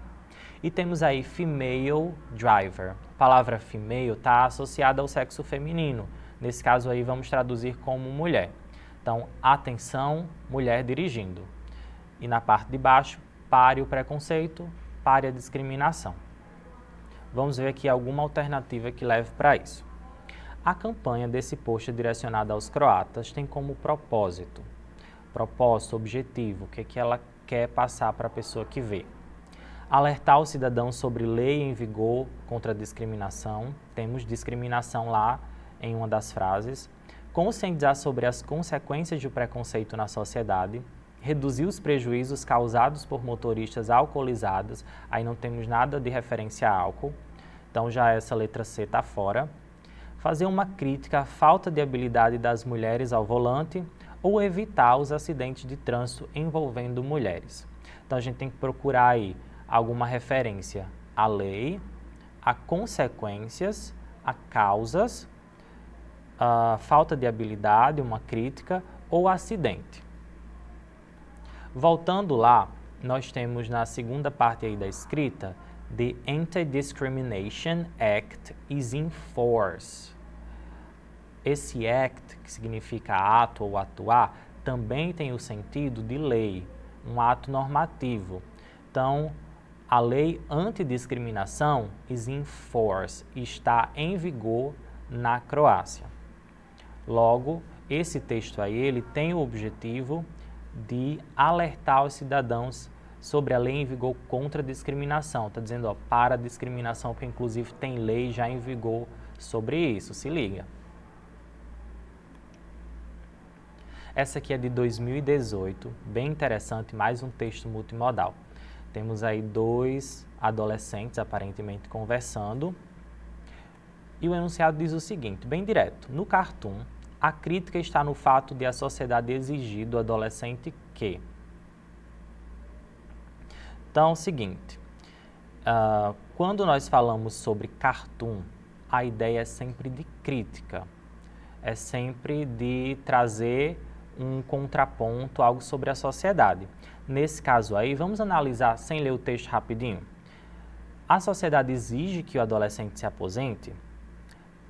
E temos aí female driver. A palavra female está associada ao sexo feminino. Nesse caso aí, vamos traduzir como mulher. Então, atenção, mulher dirigindo. E na parte de baixo, pare o preconceito, pare a discriminação. Vamos ver aqui alguma alternativa que leve para isso. A campanha desse post direcionada aos croatas tem como propósito, objetivo, o que ela quer passar para a pessoa que vê. Alertar o cidadão sobre lei em vigor contra a discriminação, temos discriminação lá em uma das frases. Conscientizar sobre as consequências do preconceito na sociedade, reduzir os prejuízos causados por motoristas alcoolizados, aí não temos nada de referência a álcool, então já essa letra C está fora. Fazer uma crítica à falta de habilidade das mulheres ao volante ou evitar os acidentes de trânsito envolvendo mulheres. Então a gente tem que procurar aí alguma referência à lei, a consequências, a causas, a falta de habilidade, uma crítica ou acidente. Voltando lá, nós temos na segunda parte aí da escrita, The Anti-Discrimination Act is in force. Esse act, que significa ato ou atuar, também tem o sentido de lei, um ato normativo. Então, a lei antidiscriminação is in force, está em vigor na Croácia. Logo, esse texto aí, ele tem o objetivo de alertar os cidadãos sobre a lei em vigor contra a discriminação. Está dizendo, ó, para a discriminação, porque inclusive tem lei já em vigor sobre isso, se liga. Essa aqui é de 2018, bem interessante, mais um texto multimodal. Temos aí dois adolescentes aparentemente conversando. E o enunciado diz o seguinte, bem direto, no cartoon, a crítica está no fato de a sociedade exigir do adolescente que... Então, é o seguinte, quando nós falamos sobre cartoon, a ideia é sempre de crítica, é sempre de trazer um contraponto, algo sobre a sociedade. Nesse caso aí, vamos analisar sem ler o texto rapidinho. A sociedade exige que o adolescente se aposente?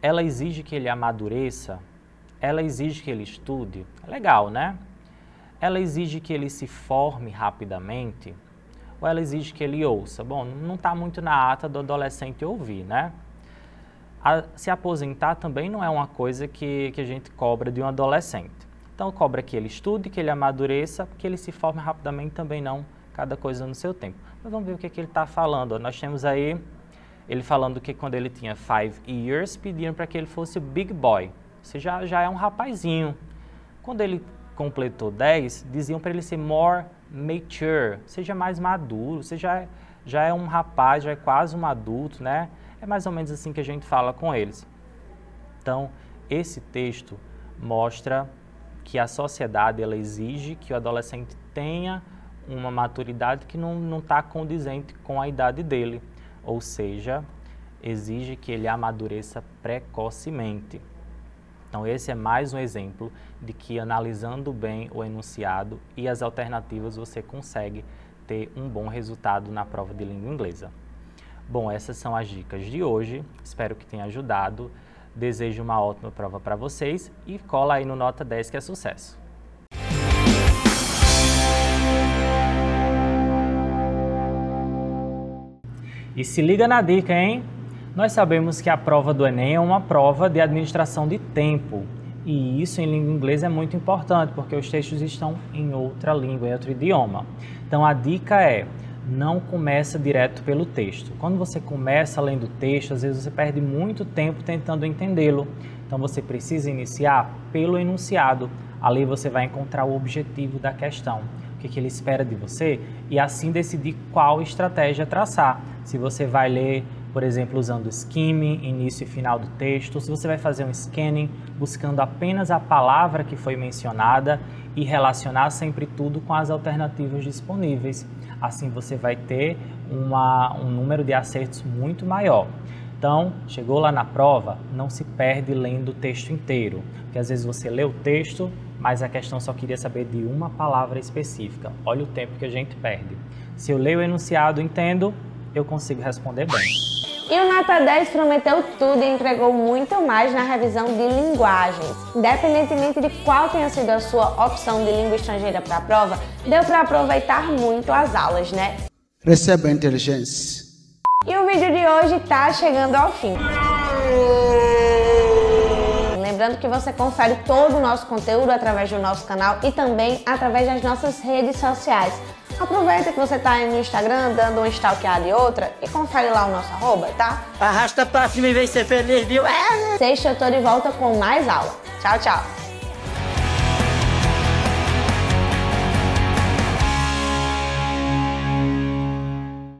Ela exige que ele amadureça? Ela exige que ele estude? Legal, né? Ela exige que ele se forme rapidamente? Ou ela exige que ele ouça? Bom, não está muito na ata do adolescente ouvir, né? Se aposentar também não é uma coisa que a gente cobra de um adolescente. Então, cobra que ele estude, que ele amadureça, que ele se forme rapidamente também não, cada coisa no seu tempo. Mas vamos ver o que ele está falando. Nós temos aí ele falando que quando ele tinha 5 years, pediram para que ele fosse big boy. Você já é um rapazinho. Quando ele completou 10, diziam para ele ser more mature, seja mais maduro, você já é um rapaz, já é quase um adulto, né? É mais ou menos assim que a gente fala com eles. Então, esse texto mostra que a sociedade ela exige que o adolescente tenha uma maturidade que não está condizente com a idade dele, ou seja, exige que ele amadureça precocemente. Então, esse é mais um exemplo de que, analisando bem o enunciado e as alternativas, você consegue ter um bom resultado na prova de língua inglesa. Bom, essas são as dicas de hoje. Espero que tenha ajudado. Desejo uma ótima prova para vocês e cola aí no Nota 10 que é sucesso. E se liga na dica, hein? Nós sabemos que a prova do Enem é uma prova de administração de tempo. E isso em língua inglesa é muito importante, porque os textos estão em outra língua, em outro idioma. Então a dica é, não começa direto pelo texto. Quando você começa lendo o texto, às vezes você perde muito tempo tentando entendê-lo. Então você precisa iniciar pelo enunciado. Ali você vai encontrar o objetivo da questão, o que ele espera de você e assim decidir qual estratégia traçar. Se você vai ler, por exemplo, usando skimming, início e final do texto, se você vai fazer um scanning, buscando apenas a palavra que foi mencionada e relacionar sempre tudo com as alternativas disponíveis. Assim você vai ter um número de acertos muito maior. Então, chegou lá na prova, não se perde lendo o texto inteiro, porque às vezes você lê o texto, mas a questão só queria saber de uma palavra específica. Olha o tempo que a gente perde. Se eu leio o enunciado e entendo, eu consigo responder bem. E o Nota 10 prometeu tudo e entregou muito mais na revisão de linguagens. Independentemente de qual tenha sido a sua opção de língua estrangeira para a prova, deu para aproveitar muito as aulas, né? Receba a inteligência. E o vídeo de hoje está chegando ao fim. Lembrando que você confere todo o nosso conteúdo através do nosso canal e também através das nossas redes sociais. Aproveita que você está aí no Instagram, dando uma stalkeada e outra e confere lá o nosso @, tá? Arrasta pra cima e vem ser feliz, viu? Sexta eu tô de volta com mais aula. Tchau, tchau!